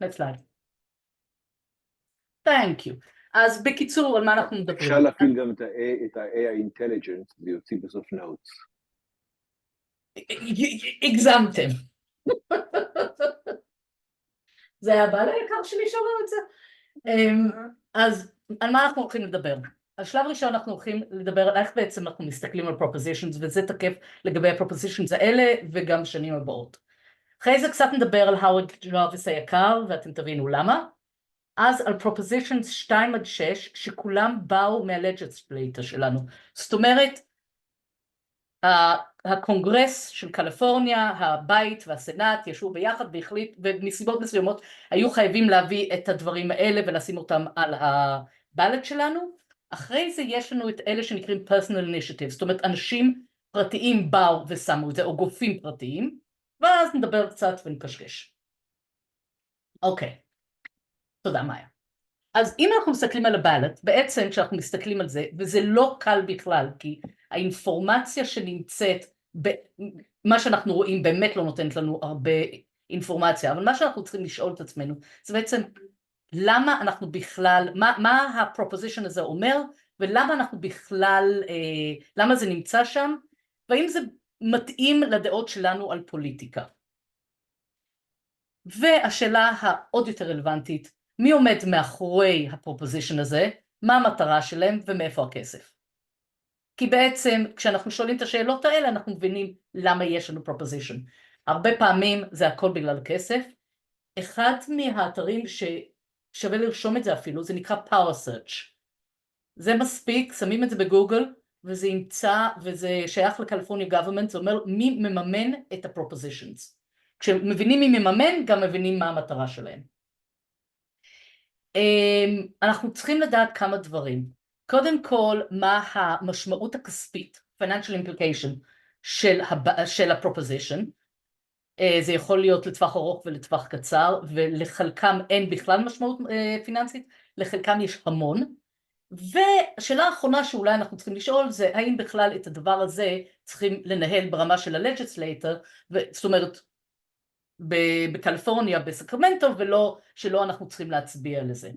Next slide. Thank you. אז בקיצור, על מה אנחנו מדברים? אפשר להפעיל גם את ה-AI Intelligence, ויוציא בסוף notes. הגזמתם. זה היה הבעל היקר שלי שאומר את זה. אז על מה אנחנו הולכים לדבר? על שלב ראשון אנחנו הולכים לדבר על איך בעצם אנחנו מסתכלים על propositions, וזה תקף לגבי ה-propositions האלה וגם שנים הבאות. אחרי זה קצת נדבר על האוורד ג'רוויס היקר, ואתם תבינו למה. אז על propositions 2 עד 6, שכולם באו מהלג'יסלייטר שלנו. זאת אומרת, הקונגרס של קליפורניה, הבית והסנאט ישבו ביחד והחליט, ומסיבות מסוימות היו חייבים להביא את הדברים האלה ולשים אותם על הבלט שלנו. אחרי זה יש לנו את אלה שנקראים personal initiatives, זאת אומרת אנשים פרטיים באו ושמו את זה, או גופים פרטיים, ואז נדבר קצת ונקשקש. אוקיי, תודה מאיה. אז אם אנחנו מסתכלים על הבלט, בעצם כשאנחנו מסתכלים על זה, וזה לא קל בכלל, כי האינפורמציה שנמצאת, מה שאנחנו רואים באמת לא נותנת לנו הרבה אינפורמציה, אבל מה שאנחנו צריכים לשאול את עצמנו, זה בעצם למה אנחנו בכלל, מה הפרופוזישן הזה אומר, ולמה אנחנו בכלל, למה זה נמצא שם, והאם זה מתאים לדעות שלנו על פוליטיקה. והשאלה העוד יותר רלוונטית, מי עומד מאחורי הפרופוזישן הזה, מה המטרה שלהם ומאיפה הכסף. כי בעצם כשאנחנו שואלים את השאלות האלה אנחנו מבינים למה יש לנו פרופוזישן. הרבה פעמים זה הכל בגלל כסף. אחד מהאתרים ששווה לרשום את זה אפילו, זה נקרא Power Search. זה מספיק, שמים את זה בגוגל וזה ימצא וזה שייך לקליפורניה גוברמנט, זה אומר מי מממן את הפרופוזישנס. כשמבינים מי מממן גם מבינים מה המטרה שלהם. אנחנו צריכים לדעת כמה דברים. קודם כל, מה המשמעות הכספית, financial implication של הפרופוזישן. זה יכול להיות לטווח ארוך ולטווח קצר, ולחלקם אין בכלל משמעות פיננסית, לחלקם יש המון. והשאלה האחרונה שאולי אנחנו צריכים לשאול זה, האם בכלל את הדבר הזה צריכים לנהל ברמה של הלג'יסלייטר, זאת אומרת, בקליפורניה, בסקרמנטו, ולא שלא אנחנו צריכים להצביע לזה.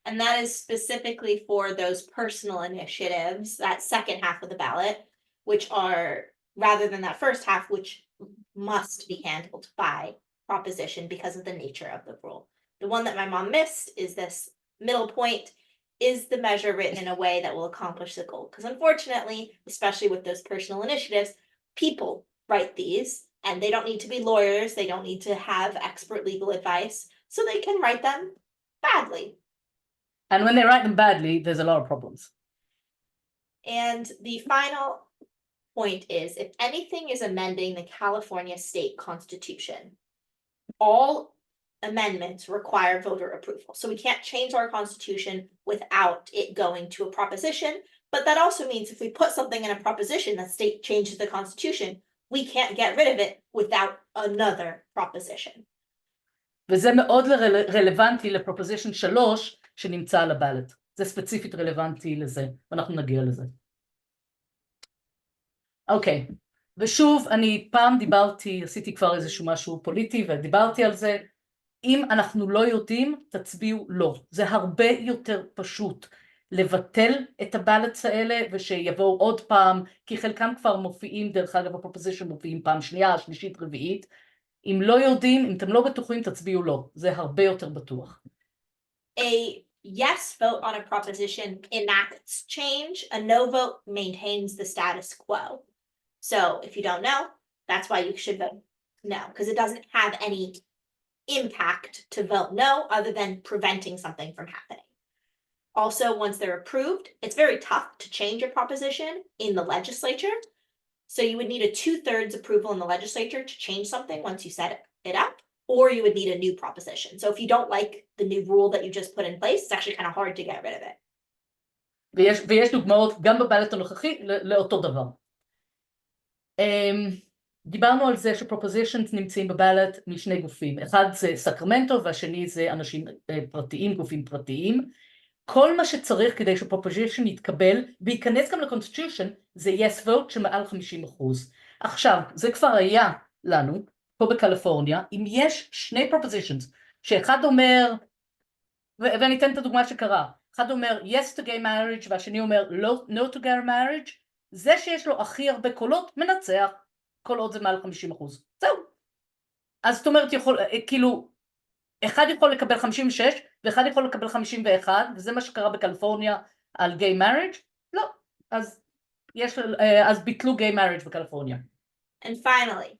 And that is specifically for those personal initiatives, that second half of the ballot, which are, rather than that first half, which must be handled by proposition because of the nature of the rule. The one that my mom missed is this middle point, is the measure written in a way that will accomplish the goal? Because unfortunately, especially with those personal initiatives, people write these, and they don't need to be lawyers, they don't need to have expert legal advice, so they can write them badly. And when they write them badly, there's a lot of problems. And the final point is, if anything is amending the California state constitution, all amendments require voter approval. So we can't change our constitution without it going to a proposition, but that also means if we put something in a proposition that state changes the constitution, we can't get rid of it without another proposition. וזה מאוד רלוונטי לפרופוזישן 3 שנמצא על הבלט. זה ספציפית רלוונטי לזה, ואנחנו נגיע לזה. אוקיי, ושוב, אני פעם דיברתי, עשיתי כבר איזשהו משהו פוליטי ודיברתי על זה. אם אנחנו לא יודעים, תצביעו לא. זה הרבה יותר פשוט לבטל את הבלטס האלה ושיבואו עוד פעם, כי חלקם כבר מופיעים, דרך אגב הפרופוזישן מופיעים פעם שנייה, שלישית, רביעית. אם לא יודעים, אם אתם לא בטוחים, תצביעו לא. זה הרבה יותר בטוח. A yes vote on a proposition enacts change. A no vote maintains the status quo. So if you don't know, that's why you should vote no, because it doesn't have any impact to vote no other than preventing something from happening. Also, once they're approved, it's very tough to change a proposition in the legislature. So you would need a 2/3 approval in the legislature to change something once you set it up, or you would need a new proposition. So if you don't like the new rule that you just put in place, it's actually kind of hard to get rid of it. ויש דוגמאות גם בבלט הנוכחי לאותו דבר. דיברנו על זה שפרופוזישנס נמצאים בבלט משני גופים. אחד זה סקרמנטו והשני זה אנשים פרטיים, גופים פרטיים. כל מה שצריך כדי שפרופוזישן יתקבל וייכנס גם לקונסטיטושן זה yes vote שמעל 50%. עכשיו, זה כבר היה לנו, פה בקליפורניה, אם יש שני propositions, שאחד אומר, ואני אתן את הדוגמה שקרה, אחד אומר yes to gay marriage והשני אומר no to gay marriage, זה שיש לו הכי הרבה קולות מנצח, כל עוד זה מעל 50%. זהו. אז זאת אומרת, כאילו, אחד יכול לקבל 56 ואחד יכול לקבל 51, וזה מה שקרה בקליפורניה על gay marriage? לא. אז ביטלו gay marriage בקליפורניה. And finally,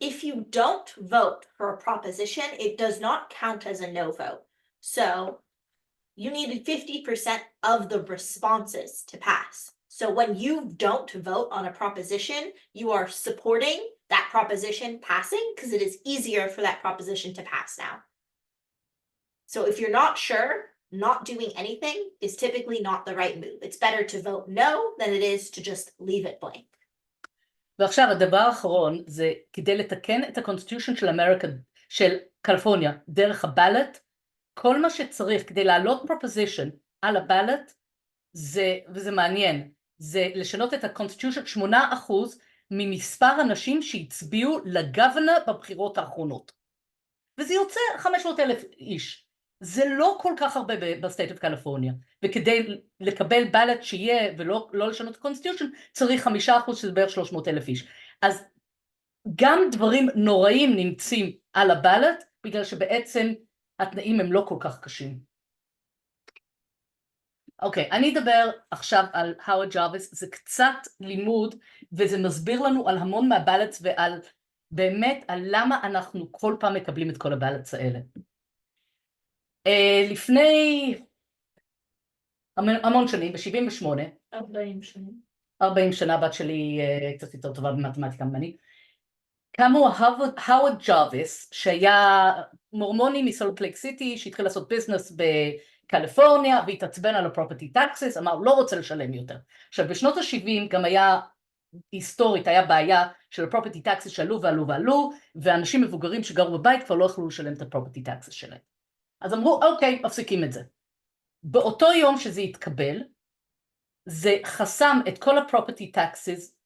if you don't vote for a proposition, it does not count as a no vote. So you needed 50% of the responses to pass. So when you don't vote on a proposition, you are supporting that proposition passing because it is easier for that proposition to pass now. So if you're not sure, not doing anything is typically not the right move. It's better to vote no than it is to just leave it blank. ועכשיו הדבר האחרון זה כדי לתקן את ה-Constitution של קליפורניה דרך הבלט, כל מה שצריך כדי להעלות proposition על הבלט, וזה מעניין, זה לשנות את ה-Constitution 8% ממספר אנשים שהצביעו לגוורנר בבחירות האחרונות. וזה יוצא 500,000 איש. זה לא כל כך הרבה בסטייט אוף קליפורניה, וכדי לקבל בלט שיהיה ולא לשנות את ה-Constitution, צריך 5% שזה בערך 300,000 איש. אז גם דברים נוראים נמצאים על הבלט, בגלל שבעצם התנאים הם לא כל כך קשים. אוקיי, אני אדבר עכשיו על האוורד ג'רוויס, זה קצת לימוד, וזה מסביר לנו על המון מהבלטס ועל באמת על למה אנחנו כל פעם מקבלים את כל הבלטס האלה. לפני המון שנים, ב-78, 40 שנה, בת שלי קצת יותר טובה במתמטיקה ממני, קמו האוורד ג'רוויס, שהיה מורמוני מסולט לייק סיטי, שהתחיל לעשות ביזנס בקליפורניה, והתעצבן על הפרופרטי טקסס, אמר, לא רוצה לשלם יותר. עכשיו, בשנות ה-70 גם היה, היסטורית, היה בעיה של הפרופרטי טקסס שעלו ועלו ועלו, ואנשים מבוגרים שגרו בבית כבר לא יכלו לשלם את הפרופרטי טקסס שלהם. אז אמרו, אוקיי, מפסיקים את זה. באותו יום שזה התקבל, זה חסם את כל הפרופרטי טקסס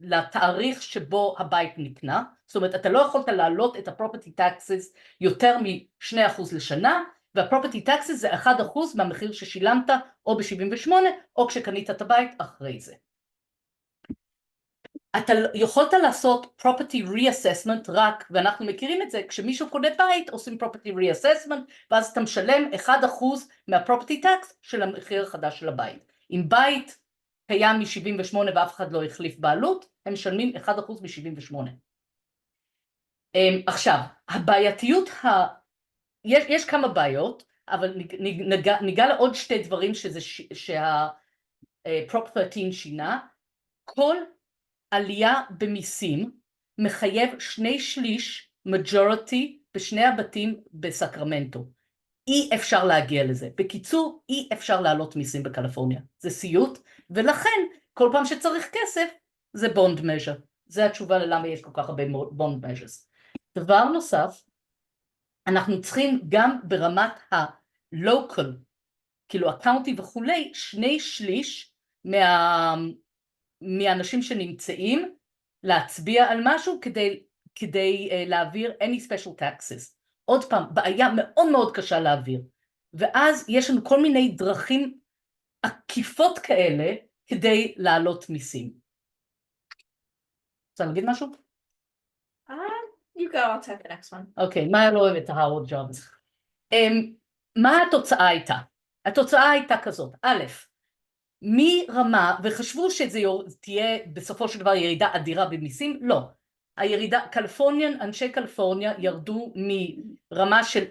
לתאריך שבו הבית נקנה, זאת אומרת, אתה לא יכולת להעלות את הפרופרטי טקסס יותר מ2% לשנה, והפרופרטי טקסס זה 1% מהמחיר ששילמת או ב-78, או כשקנית את הבית אחרי זה. אתה יכולת לעשות property reassessment רק, ואנחנו מכירים את זה, כשמישהו קונה בית עושים property reassessment, ואז אתה משלם 1% מה-property tax של המחיר החדש של הבית. אם בית קיים מ-78 ואף אחד לא החליף בעלות, הם משלמים 1% מ-78. עכשיו, הבעייתיות, יש כמה בעיות, אבל ניגע לעוד שתי דברים שה-Prop 13 שינה. כל עלייה במיסים מחייב 2/3 majority בשני הבתים בסקרמנטו. אי אפשר להגיע לזה. בקיצור, אי אפשר להעלות מיסים בקליפורניה. זה סיוט, ולכן כל פעם שצריך כסף זה בונד מז'ר. זה התשובה ללמה יש כל כך הרבה בונד מז'רס. דבר נוסף, אנחנו צריכים גם ברמת ה-local, כאילו הקאונטי וכולי, 2/3 מהאנשים שנמצאים להצביע על משהו כדי להעביר any special taxes. עוד פעם, בעיה מאוד מאוד קשה להעביר. ואז יש לנו כל מיני דרכים עקיפות כאלה כדי להעלות מיסים. רוצה להגיד משהו? You go, I'll take the next one. אוקיי, מה לא אוהב את האוורד ג'רוויס? מה התוצאה הייתה? התוצאה הייתה כזאת, א', מרמה, וחשבו שזה תהיה בסופו של דבר ירידה אדירה במיסים, לא. הירידה, אנשי קליפורניה ירדו מרמה של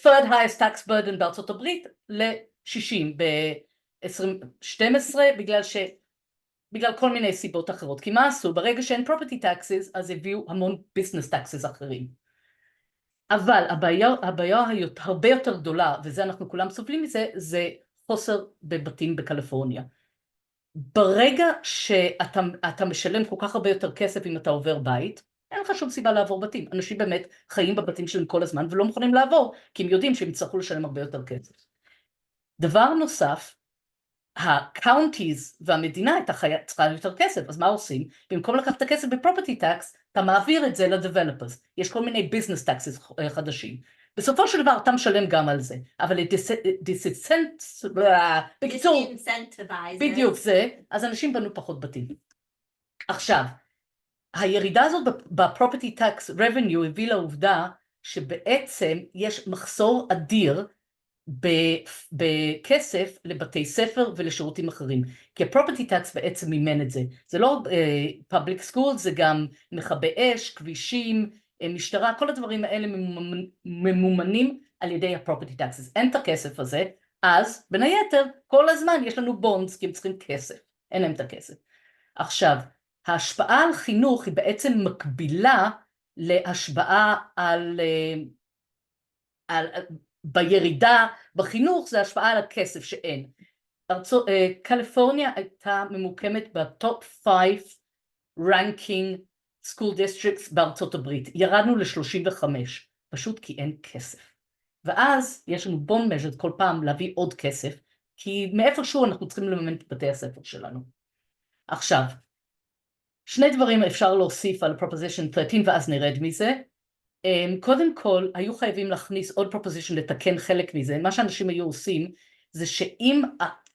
third highest tax burden בארצות הברית ל-60 ב-2012 בגלל כל מיני סיבות אחרות. כי מה עשו? ברגע שאין property taxes אז הביאו המון business taxes אחרים. אבל הבעיה הרבה יותר גדולה, וזה אנחנו כולם סובלים מזה, זה חוסר בבתים בקליפורניה. ברגע שאתה משלם כל כך הרבה יותר כסף אם אתה עובר בית, אין לך שום סיבה לעבור בתים. אנשים באמת חיים בבתים שלהם כל הזמן ולא מוכנים לעבור, כי הם יודעים שהם יצטרכו לשלם הרבה יותר כסף. דבר נוסף, הקאונטיז והמדינה הייתה צריכה יותר כסף, אז מה עושים? במקום לקחת את הכסף בפרופרטי טקס, אתה מעביר את זה לדבלופרס. יש כל מיני ביזנס טקסס חדשים. בסופו של דבר אתה משלם גם על זה, אבל בקיצור, בדיוק זה, אז אנשים בנו פחות בתים. עכשיו, הירידה הזאת בפרופרטי טקס רבניו הביא לעובדה שבעצם יש מחסור אדיר בכסף לבתי ספר ולשירותים אחרים, כי הפרופרטי טקס בעצם מימן את זה. זה לא פאבליק סקול, זה גם מכבי אש, כבישים, משטרה, כל הדברים האלה ממומנים על ידי הפרופרטי טקסס. אין את הכסף הזה, אז בין היתר כל הזמן יש לנו בונדס כי הם צריכים כסף, אין להם את הכסף. עכשיו, ההשפעה על חינוך היא בעצם מקבילה להשפעה בירידה בחינוך, זה השפעה על הכסף שאין. קליפורניה הייתה ממוקמת בטופ 5 ranking school districts בארצות הברית, ירדנו ל-35, פשוט כי אין כסף. ואז יש לנו bond measure כל פעם להביא עוד כסף, כי מאיפשהו אנחנו צריכים לממן את בתי הספר שלנו. עכשיו, שני דברים אפשר להוסיף על Proposition 13 ואז נרד מזה. קודם כל, היו חייבים להכניס עוד Proposition לתקן חלק מזה. מה שאנשים היו עושים זה שאם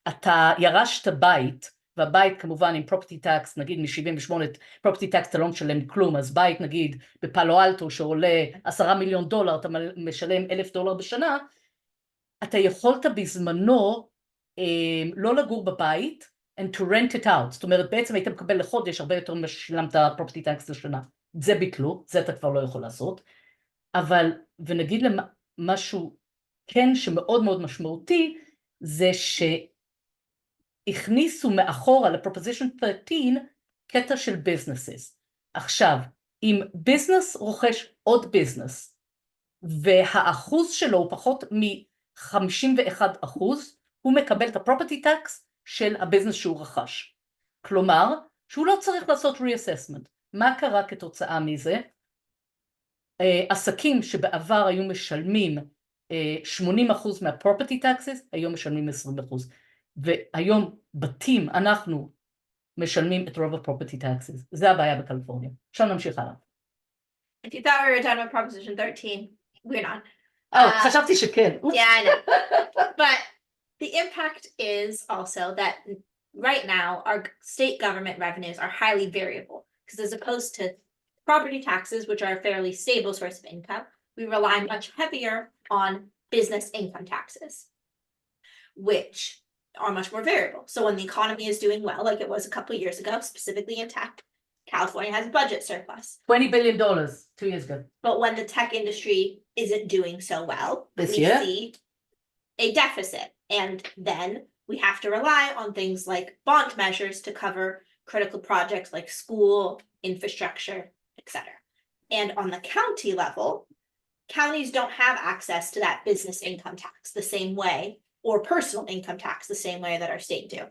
אתה ירשת בית, והבית כמובן עם property tax, נגיד מ-78 property tax אתה לא משלם כלום, אז בית נגיד בפאלו אלטו שעולה $10 מיליון, אתה משלם $1,000 בשנה, אתה יכולת בזמנו לא לגור בבית, and to rent it out, זאת אומרת בעצם היית מקבל לחודש הרבה יותר ממה ששילמת property tax לשנה, זה ביטלו, זה אתה כבר לא יכול לעשות, אבל ונגיד למשהו כן שמאוד מאוד משמעותי, זה שהכניסו מאחורה לפרופוזישן 13 קטע של ביזנסס. עכשיו, אם ביזנס רוכש עוד ביזנס, והאחוז שלו הוא פחות מ-51%, הוא מקבל את הפרופרטי טקס של הביזנס שהוא רכש. כלומר, שהוא לא צריך לעשות reassessment. מה קרה כתוצאה מזה? עסקים שבעבר היו משלמים 80% מהפרופרטי טקסס, היום משלמים 20%. והיום בתים אנחנו משלמים את רוב הפרופרטי טקסס. זה הבעיה בקליפורניה. עכשיו נמשיך הלאה. If you thought we were done with Proposition 13, we're not. חשבתי שכן. Yeah, I know. But the impact is also that right now our state government revenues are highly variable because as opposed to property taxes, which are a fairly stable source of income, we rely much heavier on business income taxes, which are much more variable. So when the economy is doing well, like it was a couple of years ago, specifically in tech, California has a budget surplus. $20 billion 2 years ago. But when the tech industry isn't doing so well, This we year? see a deficit. And then we have to rely on things like bond measures to cover critical projects like school, infrastructure, etc. And on the county level, counties don't have access to that business income tax the same way, or personal income tax the same way that our state do.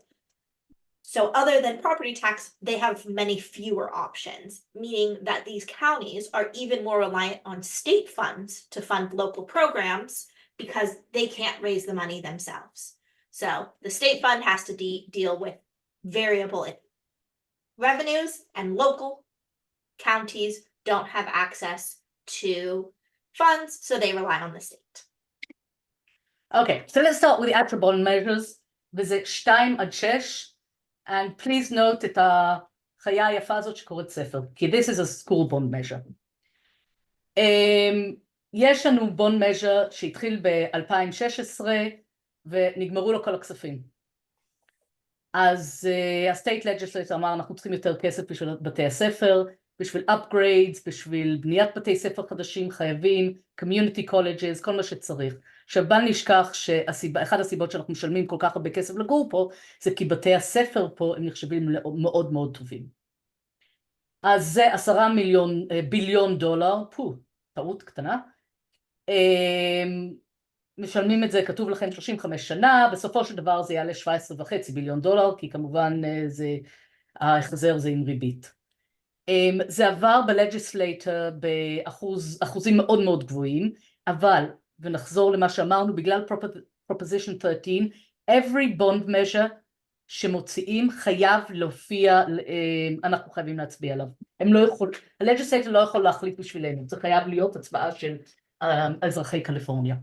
So other than property tax, they have many fewer options, meaning that these counties are even more reliant on state funds to fund local programs because they can't raise the money themselves. So the state fund has to deal with variable revenues, and local counties don't have access to funds, so they rely on the state. Okay, so let's start with the actual bond measures. וזה 2-6, and please note את החיה היפה הזאת שקוראת ספר, כי this is a school bond measure. יש לנו bond measure שהתחיל ב-2016, ונגמרו לו כל הכספים. אז ה-state legislature אמר, אנחנו צריכים יותר כסף בשביל בתי הספר, בשביל upgrades, בשביל בניית בתי ספר חדשים, חייבים, community colleges, כל מה שצריך. עכשיו בל נשכח שאחד הסיבות שאנחנו משלמים כל כך הרבה כסף לגור פה, זה כי בתי הספר פה הם נחשבים מאוד מאוד טובים. אז זה $10 ביליון, טעות קטנה. משלמים את זה, כתוב לכם 35 שנה, בסופו של דבר זה יעלה $17.5 ביליון, כי כמובן ההחזר זה עם ריבית. זה עבר בלג'יסלייטר באחוזים מאוד מאוד גבוהים, אבל, ונחזור למה שאמרנו, בגלל Proposition 13, every bond measure שמוציאים חייב להופיע, אנחנו חייבים להצביע עליו. הם לא יכולים, הלג'יסלייטור לא יכול להחליט בשבילנו, זה חייב להיות הצבעה של אזרחי קליפורניה.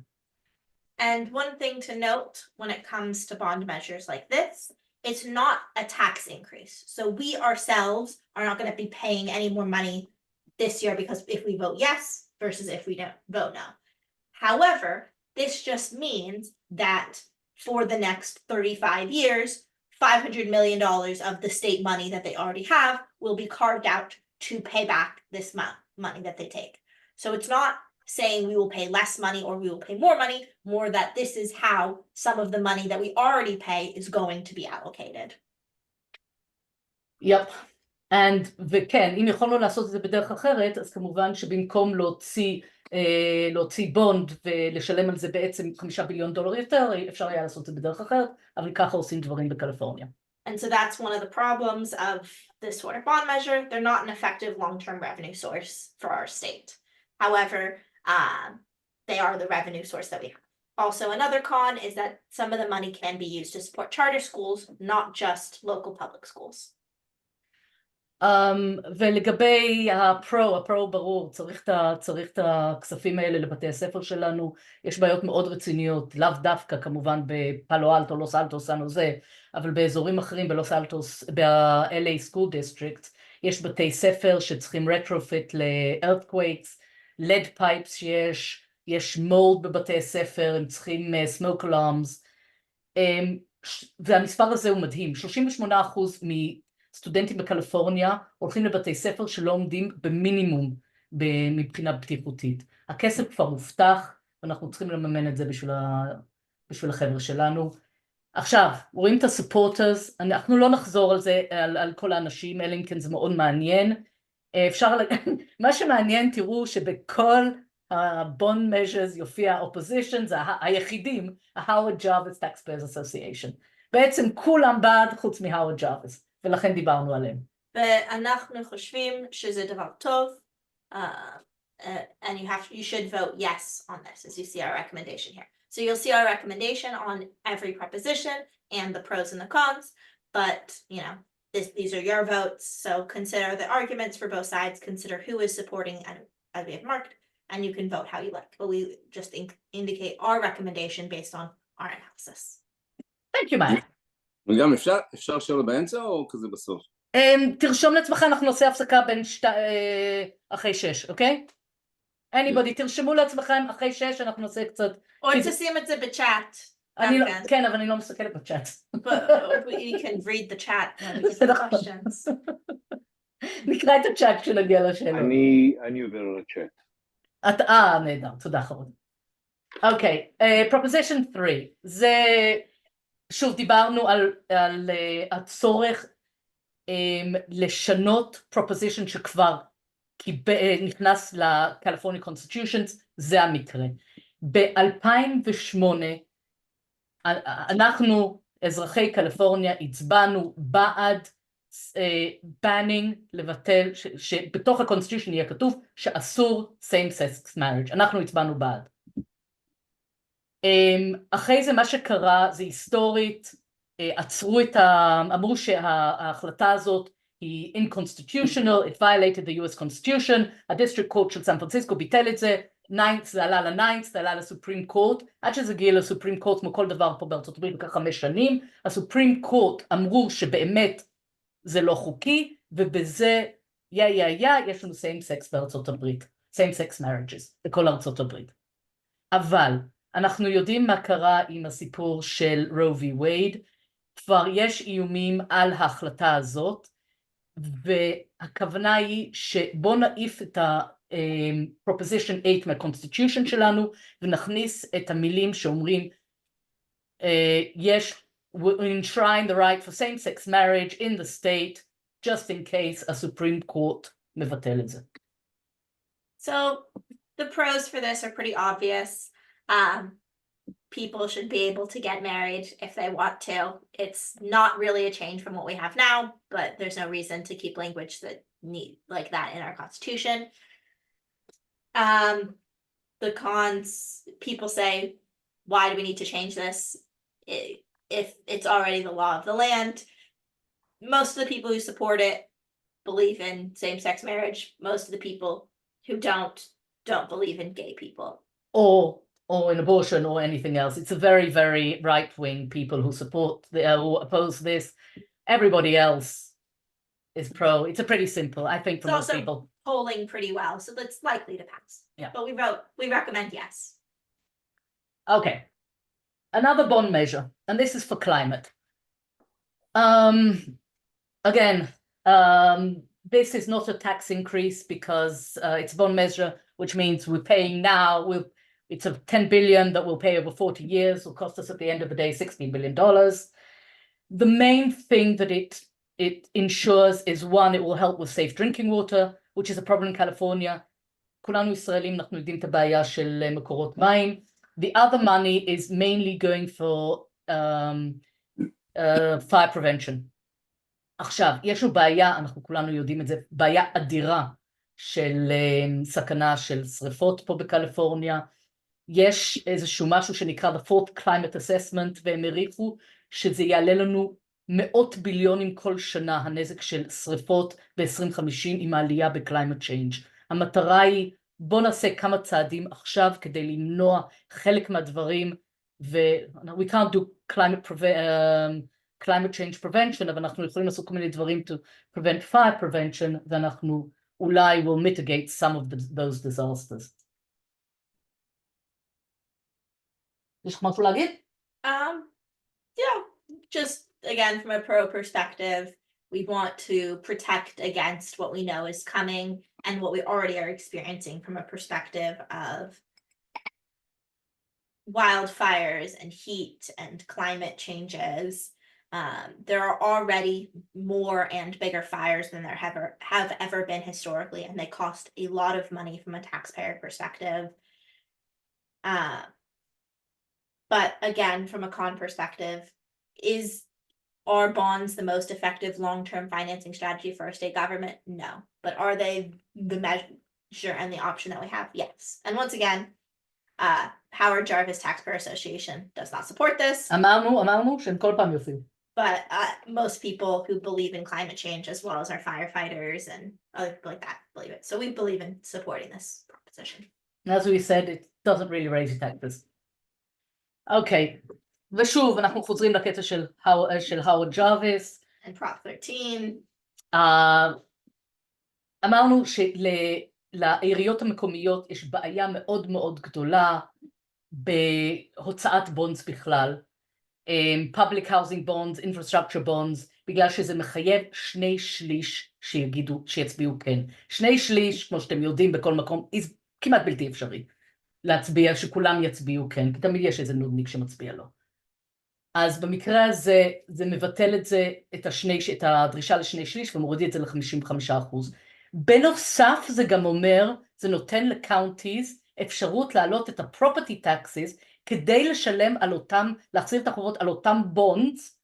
And one thing to note when it comes to bond measures like this, it's not a tax increase. So we ourselves are not going to be paying any more money this year because if we vote yes versus if we don't vote no. However, this just means that for the next 35 years, $500 million of the state money that they already have will be carved out to pay back this money that they take. So it's not saying we will pay less money or we will pay more money, more that this is how some of the money that we already pay is going to be allocated. Yep. And וכן, אם יכולנו לעשות את זה בדרך אחרת, אז כמובן שבמקום להוציא בונד ולשלם על זה בעצם $5 ביליון יותר, אפשר היה לעשות את זה בדרך אחרת, אבל ככה עושים דברים בקליפורניה. And so that's one of the problems of this sort of bond measure. They're not an effective long-term revenue source for our state. However, they are the revenue source that we have. Also, another con is that some of the money can be used to support charter schools, not just local public schools. ולגבי הפרו ברור, צריך את הכספים האלה לבתי הספר שלנו, יש בעיות מאוד רציניות, לאו דווקא כמובן בפאלו אלטו, לוס אלטוס, סן הוזה, אבל באזורים אחרים בלוס אלטוס, ב-LA School District, יש בתי ספר שצריכים retrofit ל-earthquakes, lead pipes יש mold בבתי ספר, הם צריכים smoke alarms, והמספר הזה הוא מדהים, 38% סטודנטים בקליפורניה הולכים לבתי ספר שלא עומדים במינימום מבחינה בטיחותית. הכסף כבר מובטח, ואנחנו צריכים לממן את זה בשביל החבר'ה שלנו. עכשיו, רואים את הסופורטרס, אנחנו לא נחזור על זה, על כל האנשים, אלא אם כן זה מאוד מעניין. מה שמעניין, תראו שבכל ה-bond measures יופיע opposition, זה היחידים, ה-Howard Jarvis Taxpayers Association. בעצם כולם בעד חוץ מ-Howard Jarvis. ולכן דיברנו עליהם. ואנחנו חושבים שזה דבר טוב, and you should vote yes on this as you see our recommendation here. So you'll see our recommendation on every proposition and the pros and the cons, but you know, these are your votes, so consider the arguments for both sides, consider who is supporting as we have marked, and you can vote how you like. But we just indicate our recommendation based on our analysis. Thank you, Maya. וגם אפשר לשאול באמצע או כזה בסוף? תרשום לעצמך, אנחנו נעשה הפסקה אחרי 6, אוקיי? anybody, תרשמו לעצמכם אחרי 6, אנחנו נעשה קצת... או תשים את זה בצ'אט. כן, אבל אני לא מסתכלת בצ'אט. But you can read the chat. נקרא את הצ'אט כשנגיע לשאלות. אני עובר לצ'אט. נהדר, תודה חרוד. אוקיי, proposition 3, זה... שוב דיברנו על הצורך לשנות proposition שכבר נכנס ל-California Constitutions, זה המקרה. ב-2008 אנחנו, אזרחי קליפורניה, הצבענו בעד banning לבטל, שבתוך ה-Constitution יהיה כתוב שאסור same-sex marriage, אנחנו הצבענו בעד. אחרי זה מה שקרה זה היסטורית, אמרו שההחלטה הזאת היא inconstitutional, it violated the US Constitution, הדיסטריקט קורט של סן פרנסיסקו ביטל את זה, זה עלה ל-9th, זה עלה לסופרים קורט, עד שזה הגיע לסופרים קורט כמו כל דבר פה בארצות הברית לקח 5 שנים, הסופרים קורט אמרו שבאמת זה לא חוקי, ובזה יש לנו same sex בארצות הברית, same sex marriages בכל ארצות הברית. אבל אנחנו יודעים מה קרה עם הסיפור של רו וי וייד, כבר יש איומים על ההחלטה הזאת, והכוונה היא שבוא נעיף את ה-proposition 8 מה-constitution שלנו, ונכניס את המילים שאומרים, יש, we enshrine the right for same-sex marriage in the state, just in case a Supreme Court מבטל את זה. So, the pros for this are pretty obvious. People should be able to get married if they want to. It's not really a change from what we have now, but there's no reason to keep language like that in our Constitution. The cons, people say, why do we need to change this? if it's already the law of the land. Most of the people who support it believe in same-sex marriage. Most of the people who don't believe in gay people. Or in abortion or anything else. It's a very, very right-wing people who support who oppose this. Everybody else is pro. It's a pretty simple, I think, for It's most also people. polling pretty well, so that's likely to pass. Yeah. But we recommend yes. Okay. Another bond measure, and this is for climate. Again, this is not a tax increase because it's a bond measure, which means we're paying now. It's a 10 billion that we'll pay over 40 years. Will cost us at the end of the day $16 billion. The main thing that it ensures is, one, it will help with safe drinking water, which is a problem in California. כולנו ישראלים, אנחנו יודעים את הבעיה של מקורות מים. The other money is mainly going for fire prevention. עכשיו, יש לו בעיה, אנחנו כולנו יודעים את זה, בעיה אדירה של סכנה של שריפות פה בקליפורניה. יש איזשהו משהו שנקרא The Fourth Climate Assessment, והם העריכו שזה יעלה לנו מאות ביליונים כל שנה, הנזק של שריפות ב-2050 עם העלייה ב-climate change. המטרה היא, בוא נעשה כמה צעדים עכשיו כדי למנוע חלק מהדברים, we can't do climate change prevention, אבל אנחנו יכולים לעשות כל מיני דברים to prevent fire prevention, ואנחנו אולי will mitigate some of those disasters. יש לך משהו להגיד? Yeah, just again, from a pro perspective, we want to protect against what we know is coming and what we already are experiencing from a perspective of wildfires and heat and climate changes. There are already more and bigger fires than there have ever been historically, and they cost a lot of money from a taxpayer perspective. But again, from a con perspective, are bonds the most effective long-term financing strategy for a state government? No. But are they the measure and the option that we have? Yes. And once again, Howard Jarvis Taxpayer Association does not support this. אמרנו שהם כל פעם יופיעו. But most people who believe in climate change, as well as our firefighters and other people like that, believe it. So we believe in supporting this proposition. As we said, it doesn't really raise your taxes. אוקיי, ושוב אנחנו חוזרים לקטע של הווארד ג'רוויס. And Prop 13. אמרנו שלעיריות המקומיות יש בעיה מאוד מאוד גדולה בהוצאת בונדס בכלל. Public housing bonds, infrastructure bonds, בגלל שזה מחייב 2/3 שיצביעו כן. 2/3, כמו שאתם יודעים בכל מקום, כמעט בלתי אפשרי להצביע, שכולם יצביעו כן, כי תמיד יש איזה נודניק שמצביע לו. אז במקרה הזה, זה מבטל את זה, את הדרישה ל2/3 ומוריד את זה ל55%. בנוסף זה גם אומר, זה נותן לקאונטיז אפשרות להעלות את ה-property taxes, כדי לשלם על אותם, להחזיר את החובות על אותם בונדס,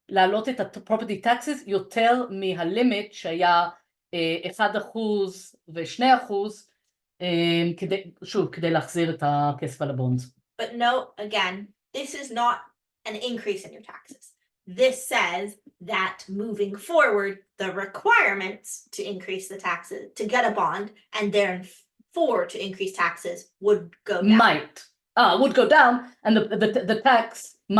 להעלות את ה-property taxes יותר מהלימיט שהיה 1% ו2%, כדי להחזיר את הכסף על הבונדס. But no, again, this is not an increase in your taxes. This says that moving forward, the requirements to increase the taxes, to get a bond, and therefore to increase taxes would go down. Would go down, and the tax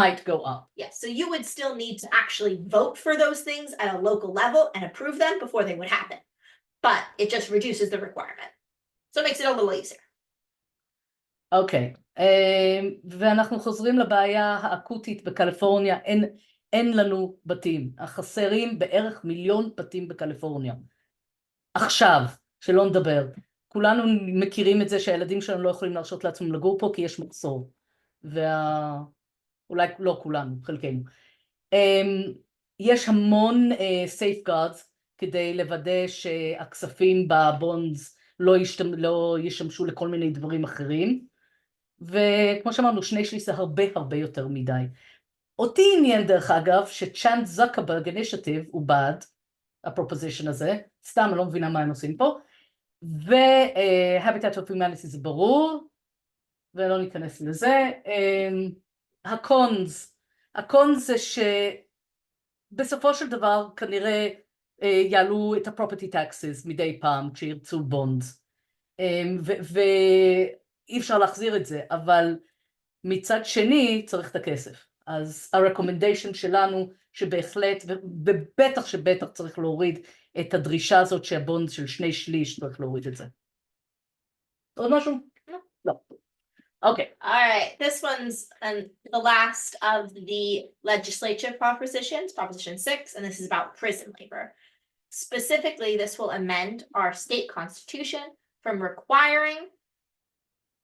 might go up. Yes, so you would still need to actually vote for those things at a local level and approve them before they would happen. But it just reduces the requirement. So it makes it a little easier. אוקיי, ואנחנו חוזרים לבעיה האקוטית בקליפורניה, אין לנו בתים, חסרים בערך 1,000,000 בתים בקליפורניה. עכשיו, שלא נדבר, כולנו מכירים את זה שהילדים שלנו לא יכולים להרשות לעצמם לגור פה כי יש מחסור, אולי לא כולנו, חלקנו. יש המון safeguards כדי לוודא שהכספים בבונדס לא ישמשו לכל מיני דברים אחרים, וכמו שאמרנו, 2/3 זה הרבה יותר מדי. אותי עניין דרך אגב שצ'אנט זקרברג אינישיטיב הוא בעד הפרופוזישן הזה, סתם אני לא מבינה מה הם עושים פה, ו-Habitat of Humanity זה ברור, ולא ניכנס לזה. הקונס, הקון זה שבסופו של דבר כנראה יעלו את ה-property taxes מדי פעם כשירצו בונדס, ואי אפשר להחזיר את זה, אבל מצד שני צריך את הכסף. אז ה-recommendation שלנו שבהחלט, ובטח שבטח צריך להוריד את הדרישה הזאת שהבונד של 2/3 צריך להוריד את זה. עוד משהו? לא. Okay. All right, this one's the last of the legislature propositions, Proposition 6, and this is about prison labor. Specifically, this will amend our state constitution from requiring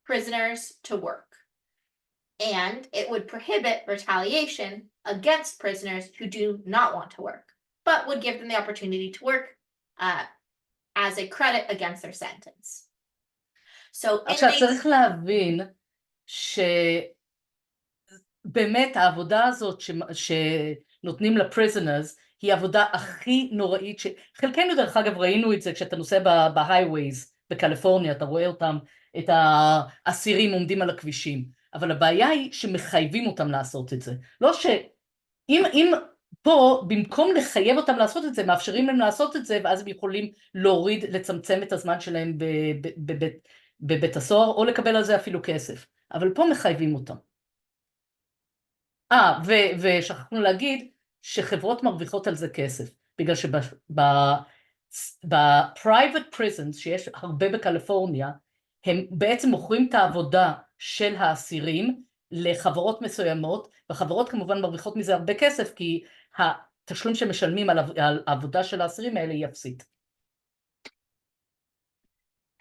prisoners to work. And it would prohibit retaliation against prisoners who do not want to work, but would give them the opportunity to work as a credit against their sentence. So עכשיו צריך להבין שבאמת העבודה הזאת שנותנים לפריזנרס היא העבודה הכי נוראית חלקנו דרך אגב ראינו את זה כשאתה נוסע בהייווייז בקליפורניה, אתה רואה אותם, את האסירים עומדים על הכבישים, אבל הבעיה היא שמחייבים אותם לעשות את זה. לא שאם פה במקום לחייב אותם לעשות את זה, מאפשרים להם לעשות את זה, ואז הם יכולים להוריד, לצמצם את הזמן שלהם בבית הסוהר, או לקבל על זה אפילו כסף. אבל פה מחייבים אותם. ושכחנו להגיד שחברות מרוויחות על זה כסף, בגלל ב-private prisons שיש הרבה בקליפורניה, הם בעצם מוכרים את העבודה של האסירים לחברות מסוימות, וחברות כמובן מרוויחות מזה הרבה כסף, כי התשלום שמשלמים על העבודה של האסירים האלה היא אפסית.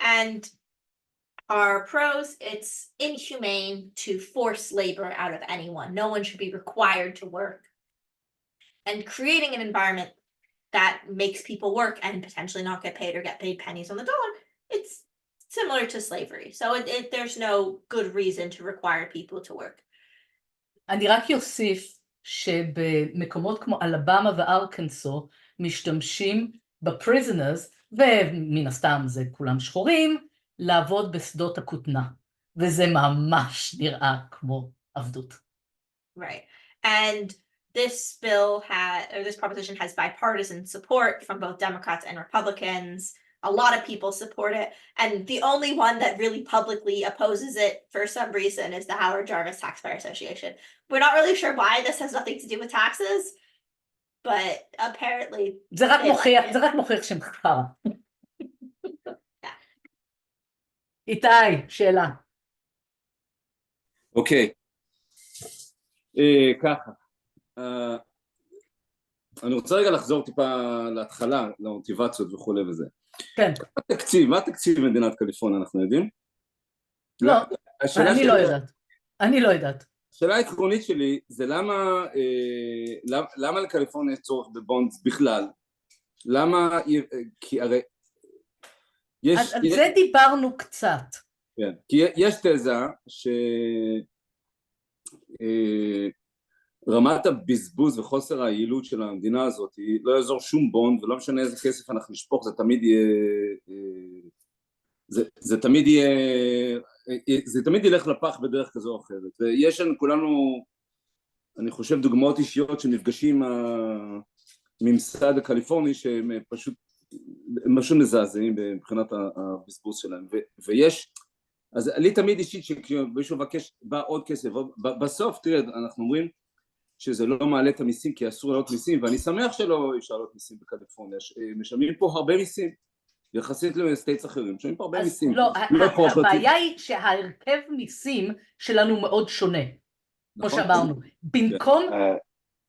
And our pros, it's inhumane to force labor out of anyone. No one should be required to work. And creating an environment that makes people work and potentially not get paid or get paid pennies on the dollar, it's similar to slavery. So there's no good reason to require people to work. אני רק יוסיף שבמקומות כמו אלבמה וארקנסו משתמשים בפריזנרס, ומן הסתם זה כולם שחורים, לעבוד בשדות הכותנה, וזה ממש נראה כמו עבדות. Right. And this bill this proposition has bipartisan support from both Democrats and Republicans. A lot of people support it. And the only one that really publicly opposes it for some reason is the Howard Jarvis Taxpayer Association. We're not really sure why. This has nothing to do with taxes, but apparently זה רק מוכיח שם חרא. איתי, שאלה. אוקיי. ככה. אני רוצה רגע לחזור טיפה להתחלה, למוטיבציות וכו' וזה. כן. מה התקציב במדינת קליפורניה, אנחנו יודעים? לא, אני לא יודעת. השאלה העקרונית שלי זה למה לקליפורניה יש צורך בבונדס בכלל? למה, כי הרי על זה דיברנו קצת. כן, כי יש תזה רמת הבזבוז וחוסר היעילות של המדינה הזאת לא יעזור שום בונד, ולא משנה איזה כסף אנחנו נשפוך, זה תמיד ילך לפח בדרך כזו או אחרת. ויש לנו כולנו, אני חושב, דוגמאות אישיות שנפגשים עם הממסד הקליפורני שהם פשוט משהו מזעזעים מבחינת הבזבוז שלהם, ויש, אז לי תמיד אישית שמישהו מבקש בא עוד כסף, בסוף תראה, אנחנו אומרים שזה לא מעלה את המיסים כי אסור לעלות מיסים, ואני שמח שלא אפשר לעלות מיסים בקליפורניה, משלמים פה הרבה מיסים, יחסית לסטייטס אחרים, משלמים פה הרבה מיסים. לא, הבעיה היא שההרכב מיסים שלנו מאוד שונה, כמו שאמרנו,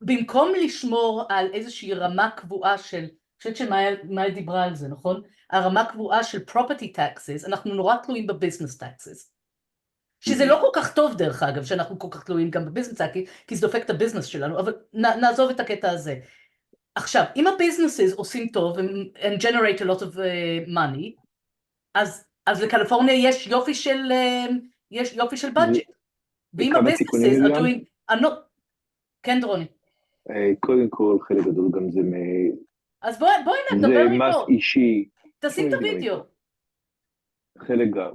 במקום לשמור על איזושהי רמה קבועה של, אני חושבת שמאיה דיברה על זה, נכון? הרמה קבועה של property taxes, אנחנו נורא תלויים בביזנס taxes. שזה לא כל כך טוב דרך אגב, שאנחנו כל כך תלויים גם בביזנס taxes, כי זה דופק את הביזנס שלנו, אבל נעזוב את הקטע הזה. עכשיו, אם הביזנסים עושים טוב, and generate a lot of money, אז לקליפורניה יש יופי של budget. ואם הביזנסים are doing, כן דרוני. קודם כל, חלק גדול גם זה אז בואי נדבר איתו. זה מס אישי. תשים את הוידאו.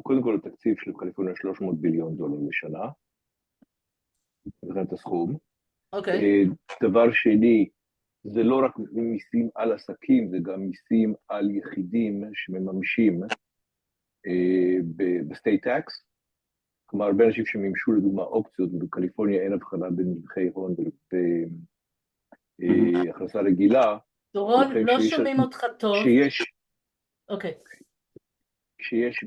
קודם כל, התקציב של קליפורניה $300 ביליון לשנה. זה את הסכום. אוקיי. דבר שני, זה לא רק מיסים על עסקים, זה גם מיסים על יחידים שמממשים בסטייט טקס. כלומר, הרבה אנשים שמימשו לדוגמה אופציות, ובקליפורניה אין הבחנה בין רווחי הון והכנסה רגילה. דורון, לכן לא שומעים אותך טוב. אוקיי. כשיש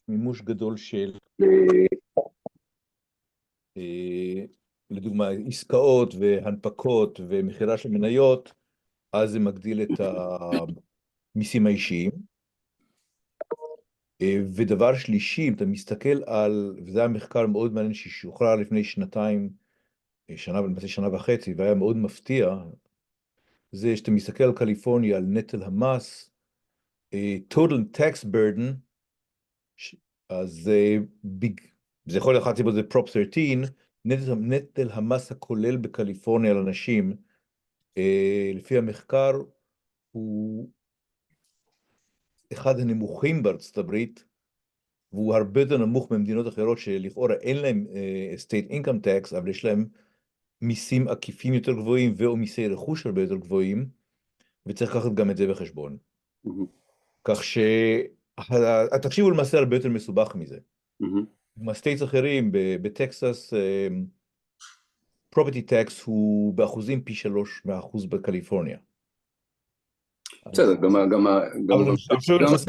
מימוש גדול של, לדוגמה, עסקאות והנפקות ומחירה של מניות, אז זה מגדיל את המיסים האישיים. ודבר שלישי, אם אתה מסתכל על, וזה היה מחקר מאוד מעניין ששוחרר לפני שנתיים, שנה וחצי, והיה מאוד מפתיע, זה שאתה מסתכל על קליפורניה, על נטל המס, total tax burden, אז זה יכול להיות אחת סיבות, זה פרופ 13, נטל המס הכולל בקליפורניה לאנשים, לפי המחקר, הוא אחד הנמוכים בארצות הברית, והוא הרבה יותר נמוך ממדינות אחרות שלכאורה אין להם state income tax, אבל יש להם מיסים עקיפים יותר גבוהים, ואו מיסי רכוש הרבה יותר גבוהים, וצריך לקחת גם את זה בחשבון. כך שהתחשיב הוא למעשה הרבה יותר מסובך מזה. בסטייטס אחרים, בטקסס, property tax הוא באחוזים פי 3 מהאחוז בקליפורניה. בסדר, גם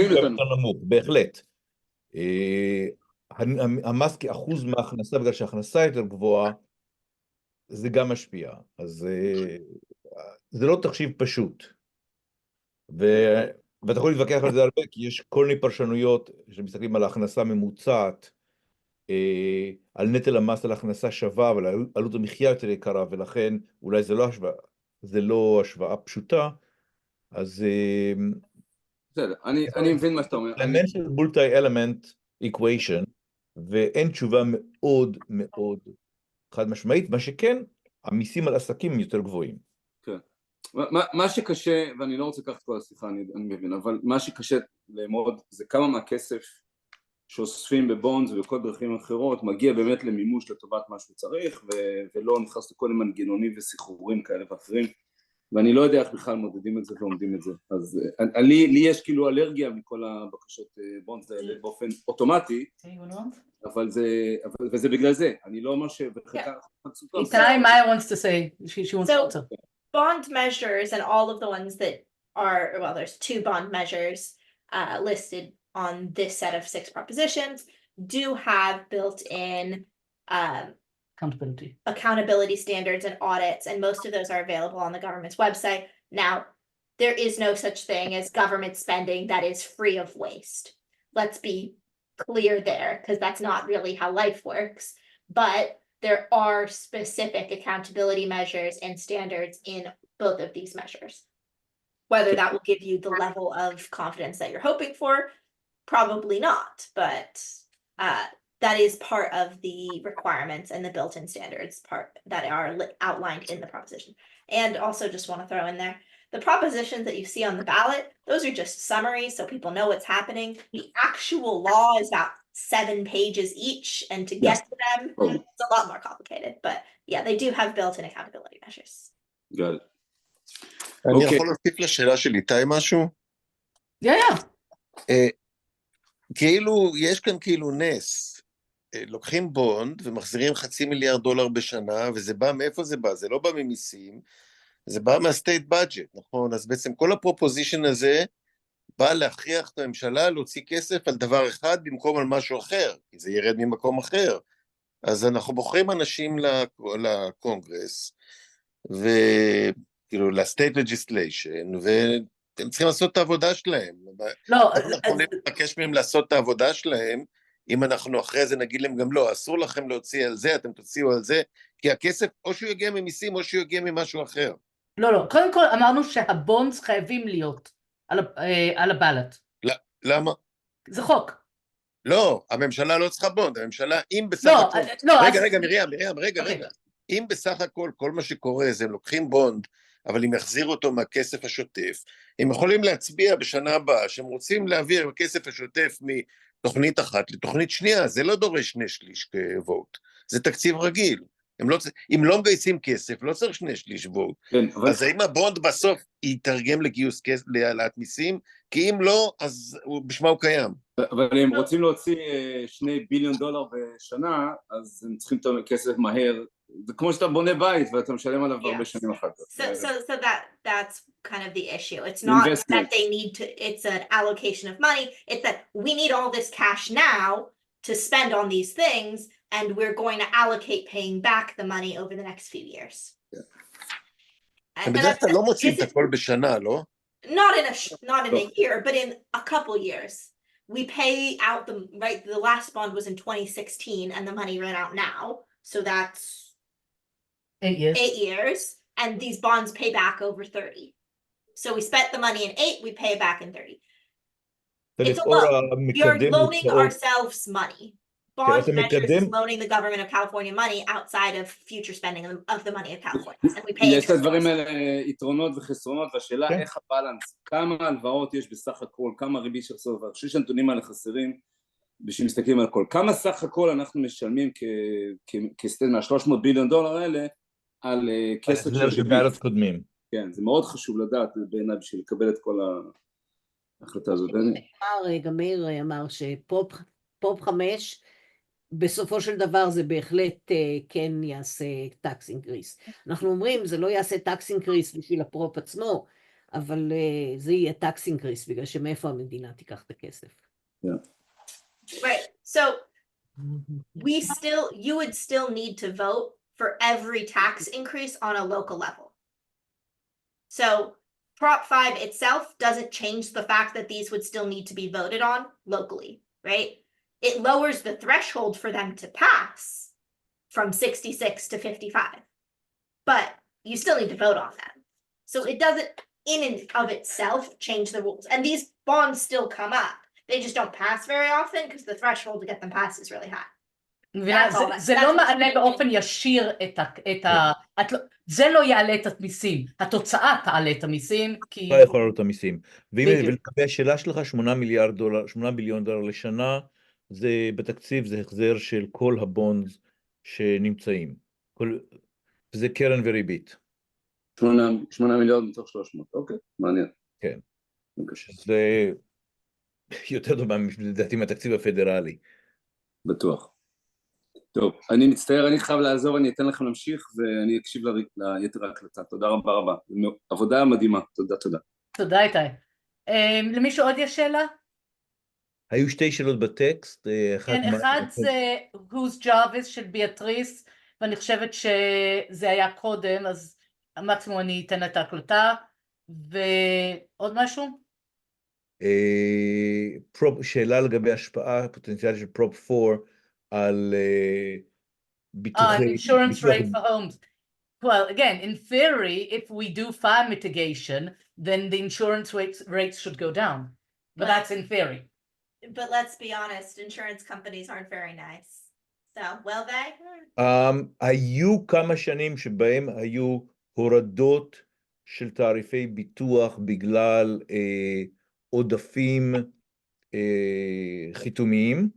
יותר נמוך, בהחלט. המס כאחוז מההכנסה, בגלל שההכנסה יותר גבוהה, זה גם משפיע. אז זה לא תחשיב פשוט. ואתה יכול להתווכח על זה הרבה, כי יש כל מיני פרשנויות שמסתכלים על ההכנסה ממוצעת, על נטל המס על הכנסה שווה, אבל עלות המחיה יותר יקרה, ולכן אולי זה לא השוואה פשוטה, אז בסדר, אני מבין מה שאתה אומר. אלמנט של multi-element equation, ואין תשובה מאוד מאוד חד משמעית, מה שכן, המיסים על עסקים יותר גבוהים. כן. מה שקשה, ואני לא רוצה לקחת את כל השיחה, אני מבין, אבל מה שקשה לאמוד זה כמה מהכסף שאוספים בבונדס ובכל דרכים אחרות מגיע באמת למימוש לטובת מה שהוא צריך, ולא נכנס לכל מנגנונים וסחרורים כאלה ואחרים, ואני לא יודע איך בכלל מודדים את זה ועומדים את זה. אז לי יש כאילו אלרגיה מכל הבקשות בונדס האלה באופן אוטומטי, אבל זה בגלל זה, אני לא אומר שבחלקה... איתי, Maya wants to say, she wants to answer. Bond measures and all of the ones that are, well, there's 2 bond measures listed on this set of 6 propositions, do have built-in accountability standards and audits, and most of those are available on the government's website. Now, there is no such thing as government spending that is free of waste. Let's be clear there, because that's not really how life works. But there are specific accountability measures and standards in both of these measures. Whether that will give you the level of confidence that you're hoping for, probably not, but that is part of the requirements and the built-in standards part that are outlined in the proposition. And also just want to throw in there, the propositions that you see on the ballot, those are just summaries so people know what's happening. The actual law is about 7 pages each, and to get to them, it's a lot more complicated. But yeah, they do have built-in accountability measures. Got it. אני יכול להוסיף לשאלה של איתי משהו? כאילו, יש כאן כאילו נס. לוקחים בונד ומחזירים $500,000,000 בשנה, וזה בא, מאיפה זה בא? זה לא בא ממיסים, זה בא מהסטייט בדג'ט, נכון? אז בעצם כל הפרופוזישן הזה בא להכריח את הממשלה להוציא כסף על דבר אחד במקום על משהו אחר, כי זה ירד ממקום אחר. אז אנחנו בוחרים אנשים לקונגרס, וכאילו לסטייט לג'יסליישן, והם צריכים לעשות את העבודה שלהם. לא, אנחנו יכולים לבקש מהם לעשות את העבודה שלהם, אם אנחנו אחרי זה נגיד להם גם לא, אסור לכם להוציא על זה, אתם תוציאו על זה, כי הכסף או שהוא יגיע ממיסים או שהוא יגיע ממשהו אחר. לא, קודם כל אמרנו שהבונדס חייבים להיות על הבלט. למה? זה חוק. לא, הממשלה לא צריכה בונד, הממשלה, אם בסך הכל... רגע, מרים, רגע. אם בסך הכל, כל מה שקורה זה הם לוקחים בונד, אבל אם יחזירו אותו מהכסף השוטף, הם יכולים להצביע בשנה הבאה, שהם רוצים להעביר הכסף השוטף מתוכנית אחת לתוכנית שנייה, זה לא דורש 2/3 כווט, זה תקציב רגיל. אם לא מגייסים כסף, לא צריך 2/3 vote. כן, אבל אז האם הבונד בסוף יתרגם לגיוס כסף, להעלאת מיסים? כי אם לא, אז בשביל מה הוא קיים? אבל הם רוצים להוציא $2 ביליון בשנה, אז הם צריכים את הכסף מהר. זה כמו שאתה בונה בית ואתה משלם עליו הרבה שנים אחר כך. So that's kind of the issue. It's not that Investment. they need to, it's an allocation of money. It's that we need all this cash now to spend on these things, and we're going to allocate paying back the money over the next few years. And בדרך כלל לא מוצאים this את is- הכל בשנה, לא? not in a year, but in a couple years. We pay out the last bond was in 2016 and the money ran out now. So that's 8 years. 8 years, and these bonds pay back over 30. So we spent the money in 8, we pay it back in 30. It's a ולאור loan. We are המקדם loaning הוצאות, ourselves money. Bond אתה measures is מקדם- loaning the government of California money outside of future spending of the money of California, and we pay יש interest. לדברים האלה יתרונות וחסרונות, והשאלה כן. איך הבלנס, כמה הלוואות יש בסך הכל, כמה ריבית של סוף, אני חושב שהנתונים האלה חסרים, בשביל מסתכלים על הכל. כמה סך הכל אנחנו משלמים מה-$300 ביליון האלה, על כסף זה של לגבי ריבית. קודמים. כן, זה מאוד חשוב לדעת בעיניי בשביל לקבל את כל ההחלטה הזאת. גם מאיר אמר שפופ 5, בסופו של דבר זה בהחלט כן יעשה טקס אינקריס. אנחנו אומרים, זה לא יעשה טקס אינקריס בשביל הפרופ עצמו, אבל זה יהיה טקס אינקריס, בגלל שמאיפה המדינה תיקח את הכסף. Right. So you would still need to vote for every tax increase on a local level. So Prop 5 itself doesn't change the fact that these would still need to be voted on locally, right? It lowers the threshold for them to pass from 66 to 55, but you still need to vote on them. So it doesn't in and of itself change the rules. And these bonds still come up. They just don't pass very often because the threshold to get them passed is really high. מבינה, That's all that- זה that's לא what מעלה you באופן mean. ישיר זה לא יעלה את המיסים, התוצאה תעלה את המיסים, כי... לא יכול לעלות את המיסים. בדיוק. ולגבי השאלה שלך, $8 ביליון לשנה, זה בתקציב, זה החזר של כל הבונדס שנמצאים. זה קרן וריבית. 8 מיליארד מתוך 300, אוקיי, מעניין. כן. בבקשה. זה יותר טוב, לדעתי, מהתקציב הפדרלי. בטוח. טוב, אני מצטער, אני חייב לעזור, אני אתן לכם להמשיך ואני אקשיב ליתר ההקלטה. תודה רבה רבה. עבודה מדהימה. תודה, תודה. תודה איתי. למישהו עוד יש שאלה? היו 2 שאלות בטקסט. כן, אחד זה whose job is של ביאטריס, ואני חושבת שזה היה קודם, אז המקסימום אני אתן את ההקלטה, ועוד משהו? שאלה לגבי השפעה פוטנציאלית של פרופ 4 על ביטוחי... insurance rate for homes. Well, again, in theory, if we do fire mitigation, then the insurance rates should go down. But that's in theory. But let's be honest, insurance companies aren't very nice. So, will they? היו כמה שנים שבהם היו הורדות של תעריפי ביטוח בגלל עודפים חיתומיים,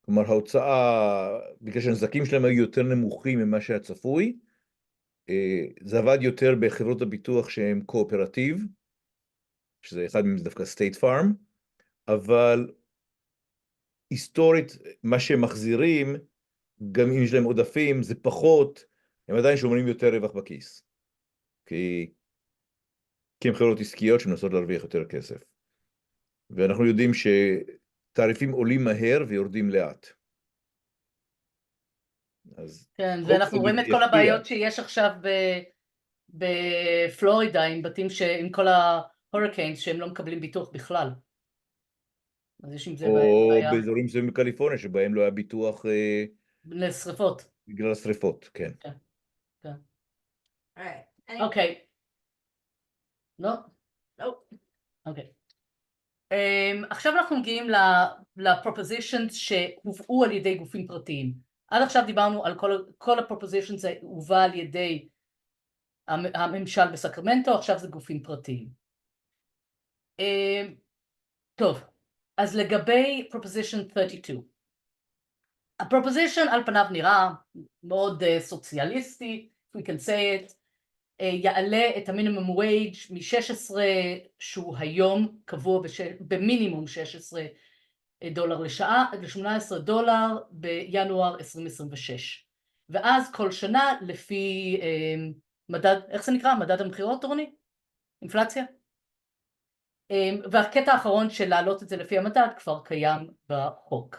כלומר ההוצאה, בגלל שהנזקים שלהם היו יותר נמוכים ממה שהיה צפוי, זה עבד יותר בחברות הביטוח שהן קואופרטיב, שזה אחד מהם דווקא סטייט פארם, אבל היסטורית מה שהם מחזירים, גם אם יש להם עודפים, זה פחות, הם עדיין שומרים יותר רווח בכיס, כי הם חברות עסקיות שמנסות להרוויח יותר כסף. ואנחנו יודעים שתעריפים עולים מהר ויורדים לאט. כן, ואנחנו רואים את כל הבעיות שיש עכשיו בפלורידה עם בתים עם כל ההוריקינס שהם לא מקבלים ביטוח בכלל. אז יש עם זה בעיה. או באזורים מסוימים בקליפורניה שבהם לא היה ביטוח לשריפות. בגלל השריפות, כן. כן. Alright. אוקיי. לא? Nope. אוקיי. עכשיו אנחנו מגיעים לפרופוזישנס שהובאו על ידי גופים פרטיים. עד עכשיו דיברנו על כל הפרופוזישנס הובא על ידי הממשל בסקרמנטו, עכשיו זה גופים פרטיים. טוב, אז לגבי פרופוזישן 32, הפרופוזישן על פניו נראה מאוד סוציאליסטי, we can say it, יעלה את המינימום וייג' מ-16 שהוא היום קבוע במינימום $16 לשעה עד ל$18 בינואר 2026. ואז כל שנה לפי מדד, איך זה נקרא? מדד המחירות, רוני? אינפלציה? והקטע האחרון של להעלות את זה לפי המדד כבר קיים בחוק.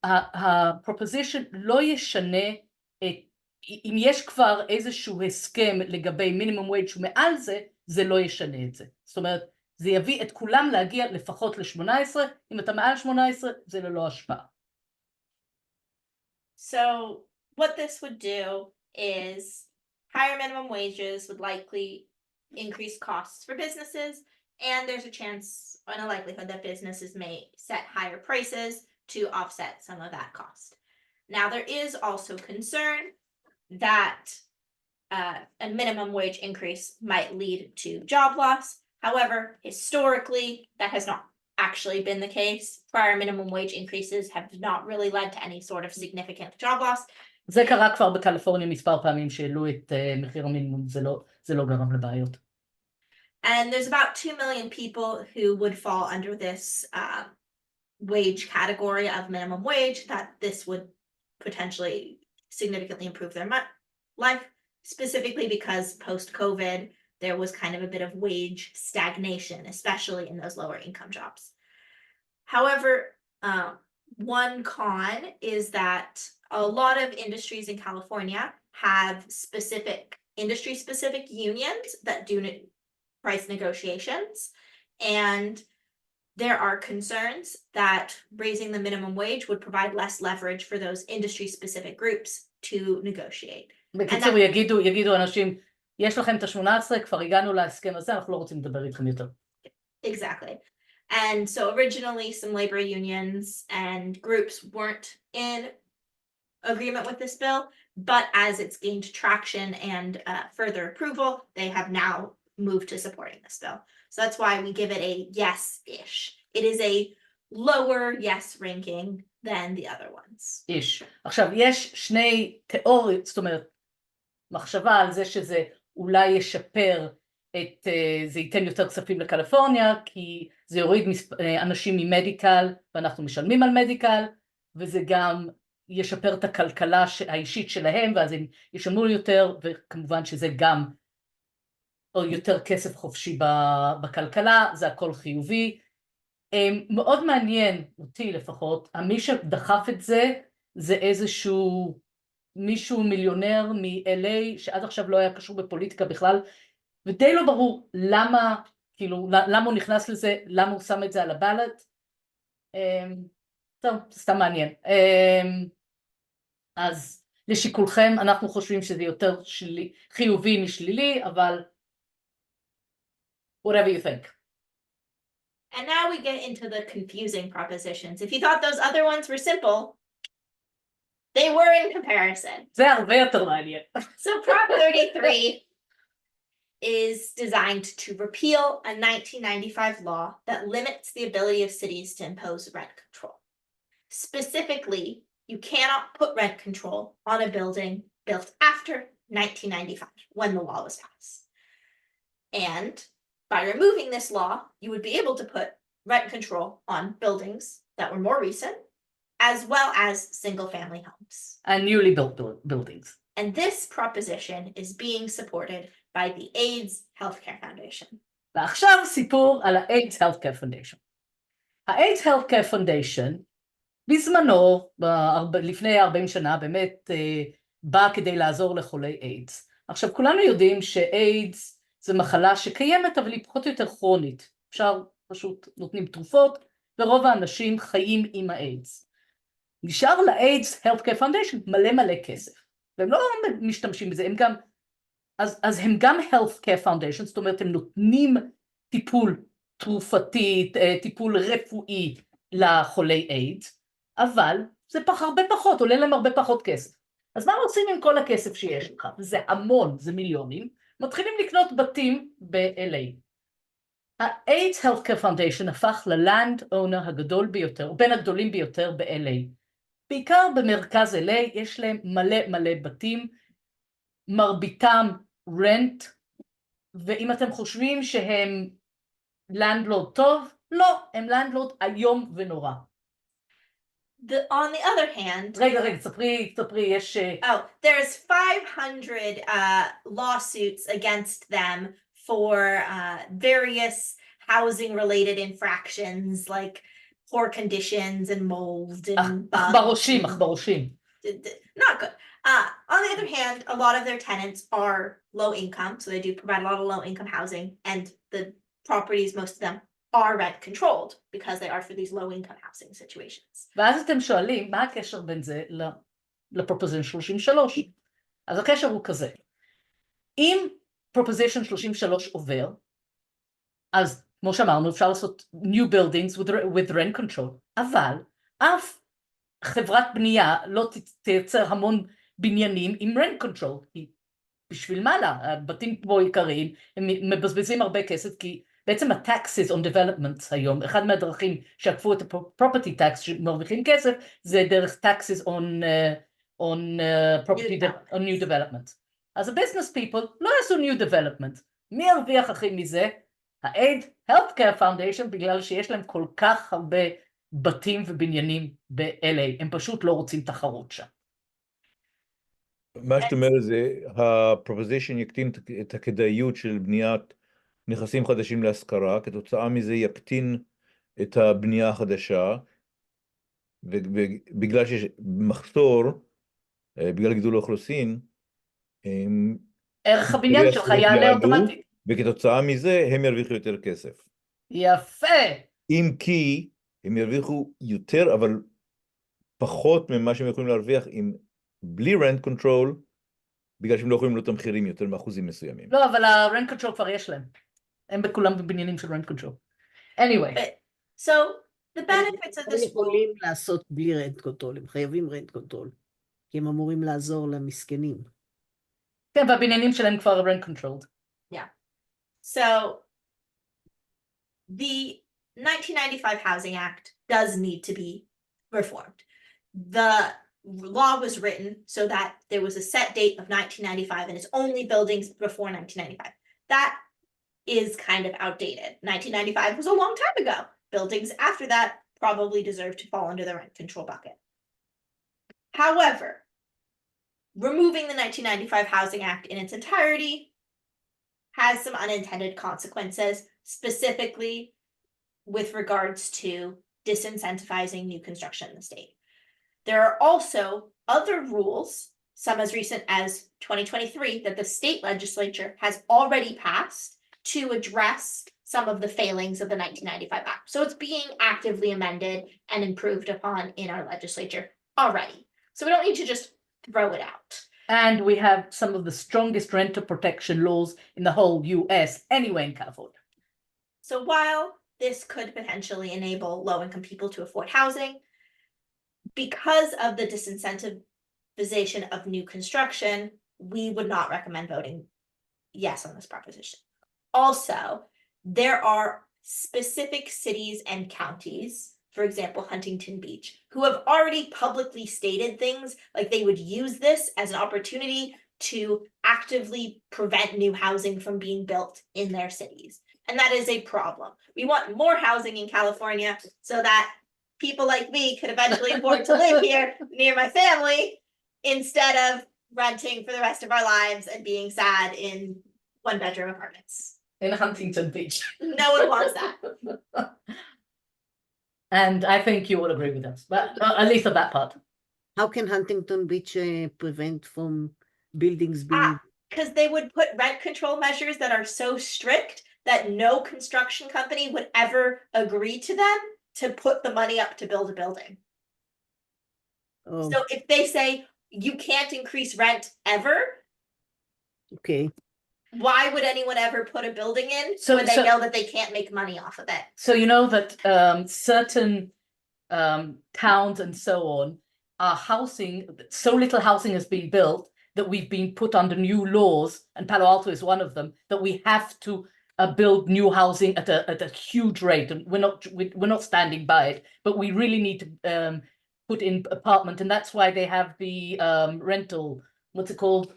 הפרופוזישן לא ישנה, אם יש כבר איזשהו הסכם לגבי מינימום וייג' מעל זה, זה לא ישנה את זה. זאת אומרת, זה יביא את כולם להגיע לפחות ל-18, אם אתה מעל 18 זה ללא השפעה. So what this would do is higher minimum wages would likely increase costs for businesses, and there's a chance and a likelihood that businesses may set higher prices to offset some of that cost. Now, there is also concern that a minimum wage increase might lead to job loss. However, historically, that has not actually been the case. Prior minimum wage increases have not really led to any sort of significant job loss. זה קרה כבר בקליפורניה מספר פעמים שהעלו את מחיר המינימום, זה לא גרם לבעיות. And there's about 2 million people who would fall under this wage category of minimum wage, that this would potentially significantly improve their life, specifically because post-COVID, there was kind of a bit of wage stagnation, especially in those lower income jobs. However, one con is that a lot of industries in California have industry-specific unions that do price negotiations, and there are concerns that raising the minimum wage would provide less leverage for those industry-specific groups to negotiate. בקיצור, יגידו אנשים, יש לכם את ה-18, כבר הגענו להסכם הזה, אנחנו לא רוצים לדבר איתכם יותר. Exactly. And so originally some labor unions and groups weren't in agreement with this bill, but as it's gained traction and further approval, they have now moved to supporting this bill. So that's why we give it a yes-ish. It is a lower yes ranking than the other ones. איש. עכשיו, יש שני תיאוריות, זאת אומרת, מחשבה על זה שזה אולי ישפר את, זה ייתן יותר כספים לקליפורניה, כי זה יוריד אנשים ממדיקל, ואנחנו משלמים על מדיקל, וזה גם ישפר את הכלכלה האישית שלהם, ואז הם ישלמו יותר, וכמובן שזה גם או יותר כסף חופשי בכלכלה, זה הכל חיובי. מאוד מעניין אותי לפחות, מי שדחף את זה, זה איזשהו מישהו מיליונר מ-LA, שעד עכשיו לא היה קשור בפוליטיקה בכלל, ודי לא ברור למה, כאילו, למה הוא נכנס לזה, למה הוא שם את זה על הבלט. טוב, זה סתם מעניין. אז לשיקולכם, אנחנו חושבים שזה יותר חיובי משלילי, אבל whatever you think. And now we get into the confusing propositions. If you thought those other ones were simple, they were in comparison. זה הרבה יותר מעניין. So Prop 33 is designed to repeal a 1995 law that limits the ability of cities to impose rent control. Specifically, you cannot put rent control on a building built after 1995, when the law was passed. And by removing this law, you would be able to put rent control on buildings that were more recent, as well as single-family homes. And newly built buildings. And this proposition is being supported by the AIDS Healthcare Foundation. ועכשיו סיפור על ה-AIDS Healthcare Foundation. ה-AIDS Healthcare Foundation, בזמנו, לפני 40 שנה, באמת בא כדי לעזור לחולי AIDS. עכשיו, כולנו יודעים ש-AIDS זה מחלה שקיימת, אבל היא פחות או יותר כרונית. אפשר פשוט נותנים תרופות, ורוב האנשים חיים עם ה-AIDS. נשאר ל-AIDS Healthcare Foundation מלא כסף. והם לא משתמשים בזה, הם גם, אז הם גם Healthcare Foundation, זאת אומרת, הם נותנים טיפול תרופתי, טיפול רפואי לחולי AIDS, אבל זה הרבה פחות, עולה להם הרבה פחות כסף. אז מה עושים עם כל הכסף שיש לך? זה המון, זה מיליונים, מתחילים לקנות בתים ב-LA. ה-AIDS Healthcare Foundation הפך ל-land owner הגדול ביותר, בין הגדולים ביותר ב-LA. בעיקר במרכז LA, יש להם מלא בתים, מרביתם רנט, ואם אתם חושבים שהם לנדלורד טוב, לא, הם לנדלורד איום ונורא. On the other hand, רגע, ספרי, יש... oh, there's 500 lawsuits against them for various housing-related infractions like poor conditions and mold and bugs. עכברושים. Not good. On the other hand, a lot of their tenants are low income, so they do provide a lot of low income housing, and the properties, most of them, are rent controlled because they are for these low income housing situations. ואז אתם שואלים, מה הקשר בין זה לפרופוזישן 33? אז הקשר הוא כזה. אם פרופוזישן 33 עובר, אז כמו שאמרנו, אפשר לעשות new buildings with rent control, אבל אף חברת בנייה לא תייצר המון בניינים עם rent control, כי בשביל מה לה? הבתים פה יקרים, הם מבזבזים הרבה כסף, כי בעצם ה-taxes on development היום, אחד מהדרכים שעקפו את ה-property tax שמרוויחים כסף, זה דרך taxes on new development. אז ה-business people לא יעשו new development. מי ירוויח הכי מזה? ה-Aid Healthcare Foundation, בגלל שיש להם כל כך הרבה בתים ובניינים ב-LA, הם פשוט לא רוצים תחרות שם. מה שאת אומרת זה, הפרופוזישן יקטין את הכדאיות של בניית נכסים חדשים להשכרה, כתוצאה מזה יקטין את הבנייה החדשה, ובגלל שיש מחסור, בגלל גידול האוכלוסין, ערך הבניין שלך יעלה אוטומטית. וכתוצאה מזה הם ירוויחו יותר כסף. יפה. אם כי הם ירוויחו יותר, אבל פחות ממה שהם יכולים להרוויח בלי rent control, בגלל שהם לא יכולים לעלות המחירים יותר מאחוזים מסוימים. לא, אבל ה-rent control כבר יש להם. הם בכולם בבניינים של rent control. Anyway. So, the benefits of this הם יכולים לעשות בלי rent control, הם חייבים rent control, כי הם אמורים לעזור למסכנים. כן, והבניינים שלהם כבר rent controlled. Yeah. So, the 1995 Housing Act does need to be reformed. The law was written so that there was a set date of 1995 and it's only buildings before 1995. That is kind of outdated. 1995 was a long time ago. Buildings after that probably deserve to fall under the rent control bucket. However, removing the 1995 Housing Act in its entirety has some unintended consequences, specifically with regards to disincentivizing new construction in the state. There are also other rules, some as recent as 2023, that the state legislature has already passed to address some of the failings of the 1995 Act. So it's being actively amended and improved upon in our legislature already. So we don't need to just throw it out. And we have some of the strongest renter protection laws in the whole US, anyway in California. So while this could potentially enable low-income people to afford housing, because of the disincentivization of new construction, we would not recommend voting yes on this proposition. Also, there are specific cities and counties, for example, Huntington Beach, who have already publicly stated things like they would use this as an opportunity to actively prevent new housing from being built in their cities. And that is a problem. We want more housing in California so that people like me could eventually afford to live here near my family instead of renting for the rest of our lives and being sad in one-bedroom apartments. In Huntington Beach. No one wants that. And I think you will agree with us, but at least of that part. How can Huntington Beach prevent from buildings being... Because they would put rent control measures that are so strict that no construction company would ever agree to them to put the money up to build a building. Oh, So if they say you can't increase rent ever, okay. why would anyone ever put a building in So- when they so- know that they can't make money off of it? So you know that certain towns and so on are housing, so little housing has been built that we've been put under new laws, and Palo Alto is one of them, that we have to build new housing at a huge rate, and we're not standing by it, but we really need to put in apartment, and that's why they have the rental. What's it called?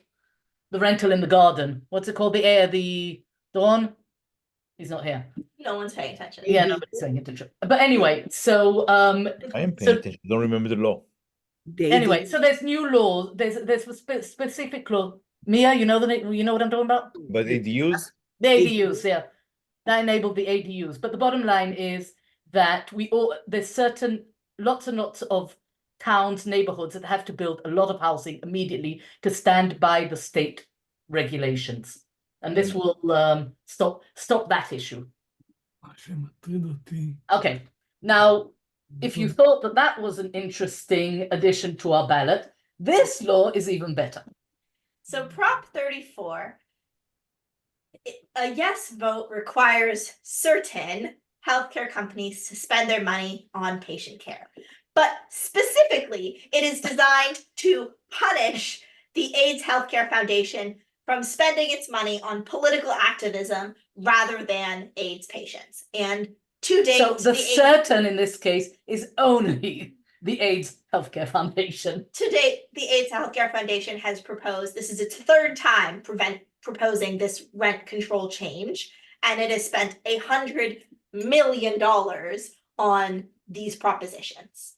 The rental in the garden. What's it called? The Dawn? He's not here. No one's paying attention. Yeah, nobody's saying attention. But anyway, so I am paying attention. I don't remember the law. anyway, so there's new laws. There's a specific law. Mia, you know what I'm talking about? But ADUs, The ADUs, yeah. That enabled the ADUs. But the bottom line is that there's lots and lots of towns, neighborhoods that have to build a lot of housing immediately to stand by the state regulations. And this will stop that issue. Okay. Now, if you thought that that was an interesting addition to our ballot, this law is even better. So Prop 34, a yes vote requires certain healthcare companies to spend their money on patient care. But specifically, it is designed to punish the AIDS Healthcare Foundation from spending its money on political activism rather than AIDS patients. And to date, So the certain in this case is only the AIDS Healthcare Foundation. To date, the AIDS Healthcare Foundation has proposed, this is its third time proposing this rent control change, and it has spent $100 million on these propositions,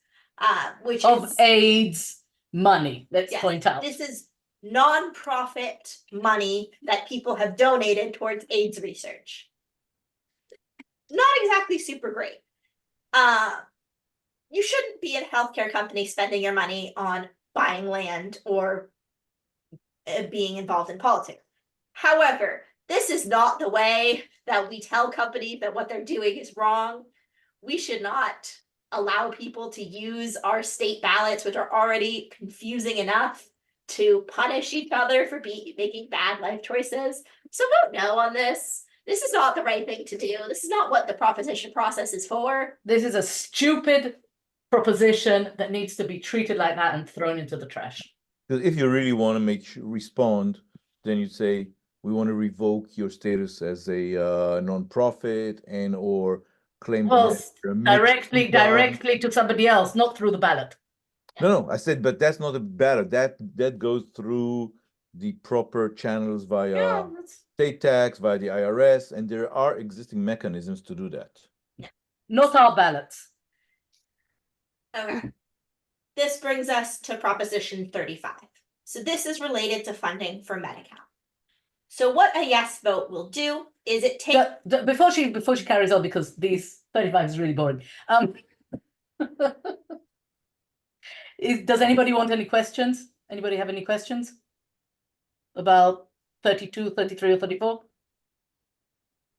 which Of is, AIDS money, let's Yes, point out. this is nonprofit money that people have donated towards AIDS research. Not exactly super great. You shouldn't be a healthcare company spending your money on buying land or being involved in politics. However, this is not the way that we tell companies that what they're doing is wrong. We should not allow people to use our state ballots, which are already confusing enough, to punish each other for making bad life choices. So vote no on this. This is not the right thing to do. This is not what the proposition process is for. This is a stupid proposition that needs to be treated like that and thrown into the trash. because if you really want to respond, then you say, we want to revoke your status as a non-profit and or claim Well, that you're a mixed income. directly to somebody else, not through the ballot. No, I said, but that's not a ballot. That goes through the proper channels via state tax, via the IRS, and there are existing mechanisms to do that. Not our ballots. Okay. This brings us to Proposition 35. So this is related to funding for Medi-Cal. So what a yes vote will do is it takes Before she carries on, because these 35 is really boring. Does anybody want any questions? Anybody have any questions about 32, 33, or 34?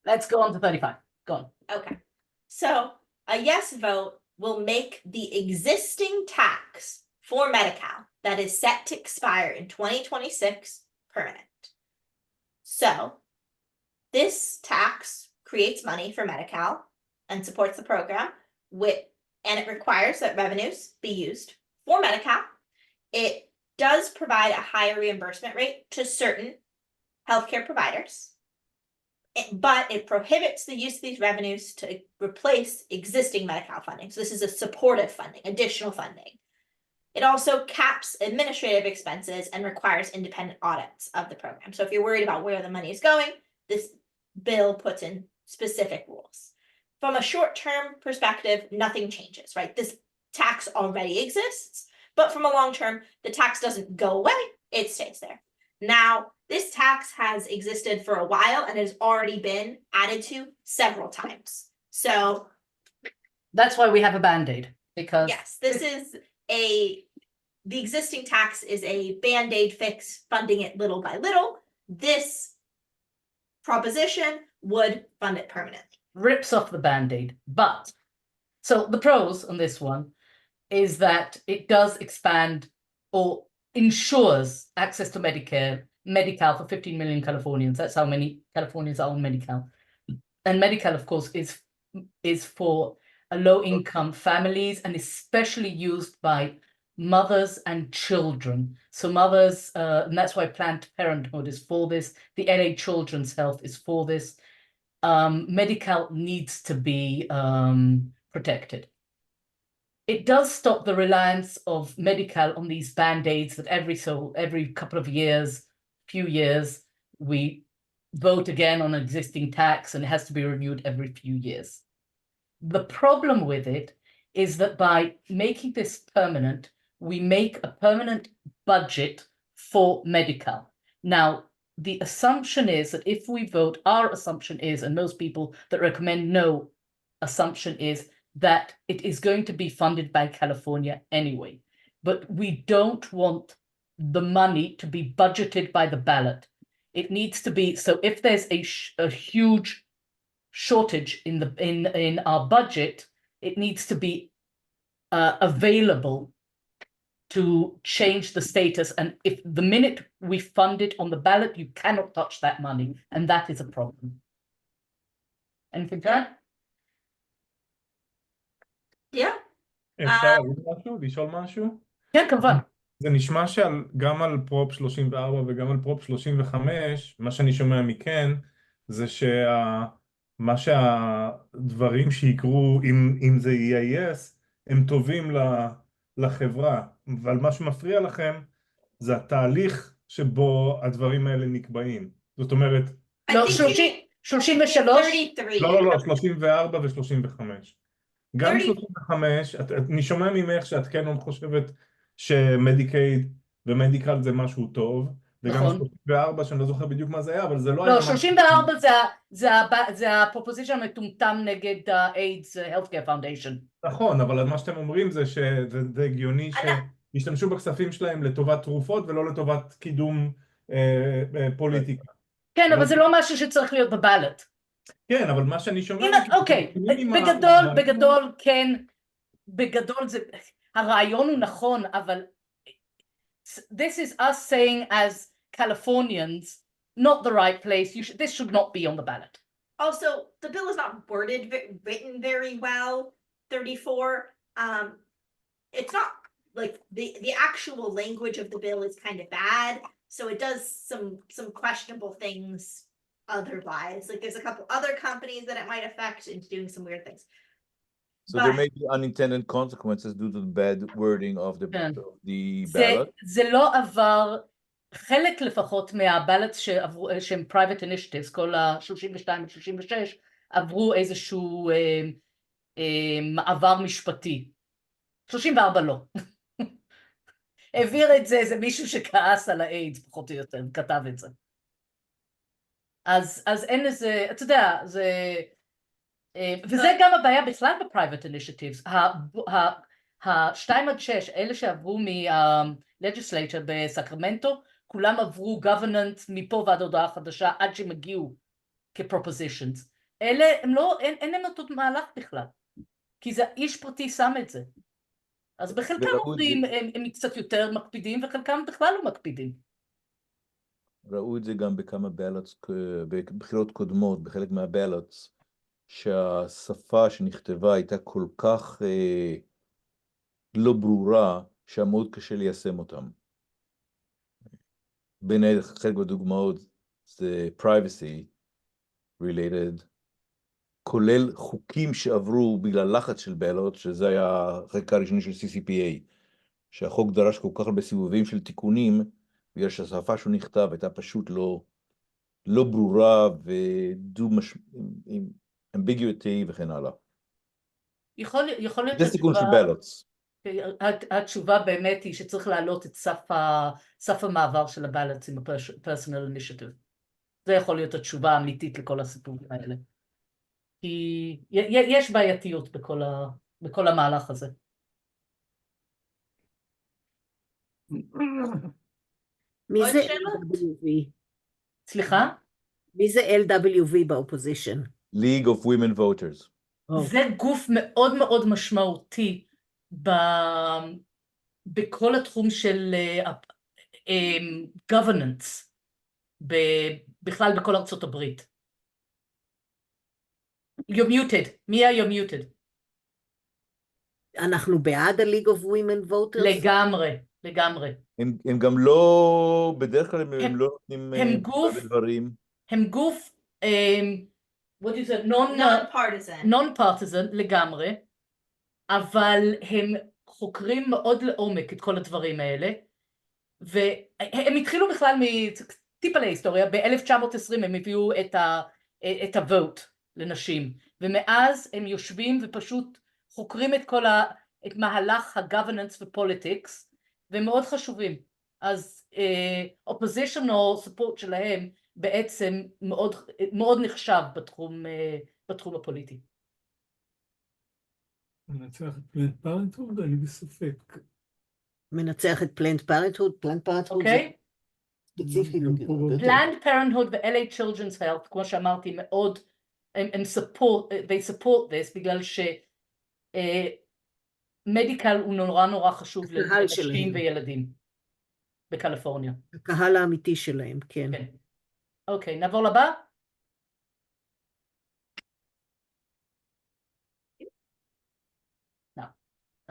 Let's go on to 35. Go on. Okay, so a yes vote will make the existing tax for Medi-Cal that is set to expire in 2026 permanent. So this tax creates money for Medi-Cal and supports the program and it requires that revenues be used for Medi-Cal. It does provide a higher reimbursement rate to certain healthcare providers, but it prohibits the use of these revenues to replace existing Medi-Cal funding. So this is a supportive funding, additional funding. It also caps administrative expenses and requires independent audits of the program. So if you're worried about where the money is going, this bill puts in specific rules. From a short-term perspective, nothing changes, right? This tax already exists, but from a long-term, the tax doesn't go away, it stays there. Now, this tax has existed for a while and has already been added to several times. So That's why we have a Band-Aid, because yes, the existing tax is a Band-Aid fix, funding it little by little. This proposition would fund it permanently. rips off the Band-Aid. But, so the pros on this one is that it does expand or ensures access to Medi-Cal for 15 million Californians. That's how many Californians are on Medi-Cal. And Medi-Cal, of course, is for a low-income families and especially used by mothers and children. So mothers, and that's why Planned Parenthood is for this. The LA Children's Health is for this. Medi-Cal needs to be protected. it does stop the reliance of Medi-Cal on these band-aids that every couple of years, few years, we vote again on an existing tax and it has to be renewed every few years. The problem with it is that by making this permanent, we make a permanent budget for Medi-Cal. Now, the assumption is that if we vote, our assumption is, and most people that recommend no assumption is, that it is going to be funded by California anyway. But we don't want the money to be budgeted by the ballot. It needs to be, so if there's a huge shortage in our budget, it needs to be available to change the status. And if the minute we fund it on the ballot, you cannot touch that money. And that is a problem. Anything to add? Yeah. אפשר להגיד משהו? לשאול משהו? כן, כמובן. זה נשמע שגם על פרופ 34 וגם על פרופ 35, מה שאני שומע מכן, זה מה שהדברים שיקרו, אם זה יהיה yes, הם טובים לחברה, אבל מה שמפריע לכם זה התהליך שבו הדברים האלה נקבעים. זאת אומרת... לא, 33? 33. לא, 34 ו-35. גם 35, אני שומע ממך שאת כן חושבת שמדיקייד ומדיקל זה משהו טוב, וגם 34 שאני לא זוכר בדיוק מה זה היה, אבל זה לא היה... לא, 34 זה הפרופוזישן המטומטם נגד ה-AIDS Healthcare Foundation. נכון, אבל מה שאתם אומרים זה שזה הגיוני שישתמשו בכספים שלהם לטובת תרופות ולא לטובת קידום פוליטיקה. כן, אבל זה לא משהו שצריך להיות בבלט. כן, אבל מה שאני שומע... אוקיי, בגדול כן, בגדול זה, הרעיון הוא נכון, אבל this is us saying as Californians, not the right place, this should not be on the ballot. Also, the bill is not written very well, 34. It's not, like, the actual language of the bill is kind of bad, so it does some questionable things otherwise. Like, there's a couple other companies that it might affect and doing some weird things. So there may be unintended consequences due to the bad wording of the ballot. זה לא עבר, חלק לפחות מהבלט שהם private initiatives, כל ה-32 ו-36, עברו איזשהו מעבר משפטי. 34 לא. העביר את זה, זה מישהו שכעס על האיידס, פחות או יותר, כתב את זה. אז אין איזה, אתה יודע, זה... וזה גם הבעיה בכלל ב-private initiatives, ה-2 עד 6, אלה שעברו מה-legislature בסקרמנטו, כולם עברו governance מפה ועד הודעה חדשה, עד שהם הגיעו כ-propositions. אלה, הם לא, אין להם אותו מהלך בכלל, כי זה איש פרטי שם את זה. אז בחלקם עובדים, הם קצת יותר מקפידים, וחלקם בכלל לא מקפידים. ראו את זה גם בכמה בלוטס, בבחירות קודמות, בחלק מהבלוטס, שהשפה שנכתבה הייתה כל כך לא ברורה, שהיה מאוד קשה ליישם אותם. בין חלק מהדוגמאות זה privacy related, כולל חוקים שעברו בגלל לחץ של בלוט, שזה היה החלק הראשוני של CCPA, שהחוק דרש כל כך הרבה סיבובים של תיקונים, בגלל שהשפה שהוא נכתב הייתה פשוט לא ברורה עם ambiguity וכן הלאה. יכול להיות זה סיכון של בלוטס. התשובה באמת היא שצריך להעלות את סף המעבר של הבלוטס עם ה-personal initiative. זה יכול להיות התשובה האמיתית לכל הסיפורים האלה. כי יש בעייתיות בכל המהלך הזה. מי זה LWV? סליחה? מי זה LWV באופוזישן? League of Women Voters. זה גוף מאוד מאוד משמעותי בכל התחום של governance, בכלל בכל ארצות הברית. You're muted. מיה, you're muted. אנחנו בעד ה-League of Women Voters? לגמרי. הם גם לא, בדרך כלל הם לא נותנים דברים. הם גוף, what is it? Non-partisan. Non-partisan לגמרי. אבל הם חוקרים מאוד לעומק את כל הדברים האלה, והם התחילו בכלל טיפה להיסטוריה, ב-1920 הם הביאו את ה-vote לנשים, ומאז הם יושבים ופשוט חוקרים את מהלך ה-governance ו-politics, והם מאוד חשובים. אז oppositional support שלהם בעצם מאוד נחשב בתחום הפוליטי. מנצח את פלנט פרנטהוד? אני בספק. מנצח את פלנט פרנטהוד? פלנט פרנטהוד זה אוקיי? ספציפי לא גדול. Planned Parenthood ו-LA Children's Health, כמו שאמרתי, מאוד, they support this, בגלל שמדיקל הוא נורא חשוב הקהל לנשים שלהם. וילדים בקליפורניה. הקהל האמיתי שלהם, כן. כן. אוקיי, נעבור לבא.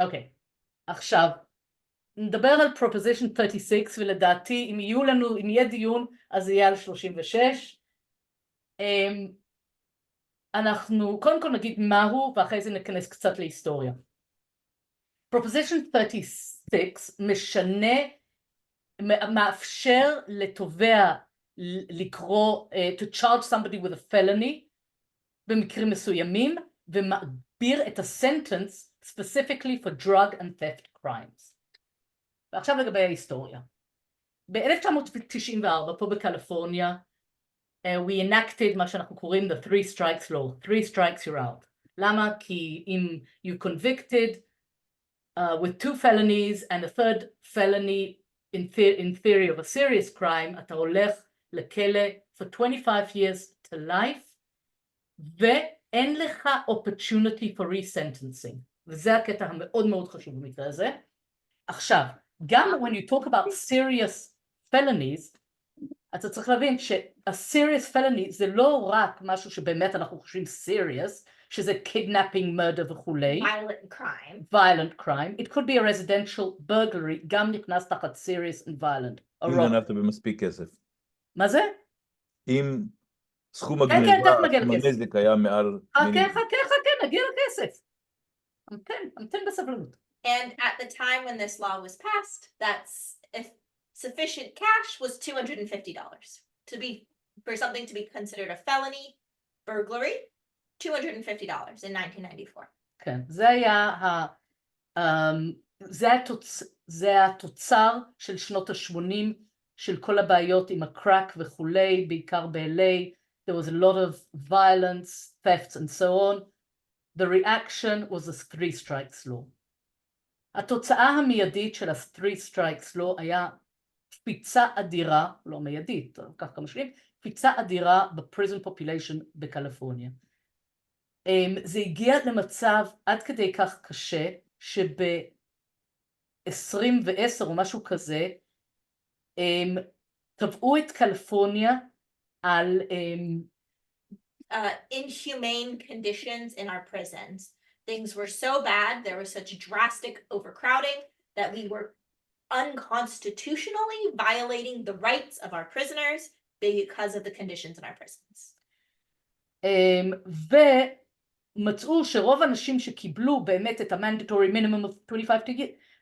אוקיי, עכשיו, נדבר על Proposition 36, ולדעתי אם יהיה דיון, אז זה יהיה על 36. אנחנו קודם כל נגיד מהו, ואחרי זה ניכנס קצת להיסטוריה. Proposition 36 מאפשר לתובע לקרוא, to charge somebody with a felony, במקרים מסוימים, ומגביר את ה-sentence specifically for drug and theft crimes. ועכשיו לגבי ההיסטוריה. ב-1994 פה בקליפורניה, we enacted מה שאנחנו קוראים the three strikes law, three strikes you're out. למה? כי אם you convicted with two felonies and a third felony in theory of a serious crime, אתה הולך לכלא for 25 years to life, ואין לך opportunity for resentencing. וזה הקטע המאוד מאוד חשוב במקרה הזה. עכשיו, גם when you talk about serious felonies, אתה צריך להבין שה-serious felony זה לא רק משהו שבאמת אנחנו חושבים serious, שזה kidnapping, murder וכולי. Violent crime. It could be a residential burglary, גם נכנס תחת serious and violent. אם גנבת במספיק כסף. מה זה? אם סכום הגניבה, סכום הנזק היה מעל... חכה, נגיע לכסף. המתן בסבלנות. And at the time when this law was passed, that's if sufficient cash was $250 for something to be considered a felony burglary, $250 in 1994. כן, זה התוצר של שנות ה-80 של כל הבעיות עם הקרק וכולי, בעיקר ב-LA. There was a lot of violence, thefts and so on. The reaction was a three strikes law. התוצאה המיידית של ה-three strikes law היה קפיצה אדירה, לא מיידית, כך כמה שנים, קפיצה אדירה בפריזן פופוליישן בקליפורניה. זה הגיע למצב עד כדי כך קשה, שב-2010 או משהו כזה, תבעו את קליפורניה על... inhumane conditions in our prisons. Things were so bad, there was such drastic overcrowding that we were unconstitutionally violating the rights of our prisoners because of the conditions in our prisons. ומצאו שרוב האנשים שקיבלו באמת את ה-mandatory minimum of 25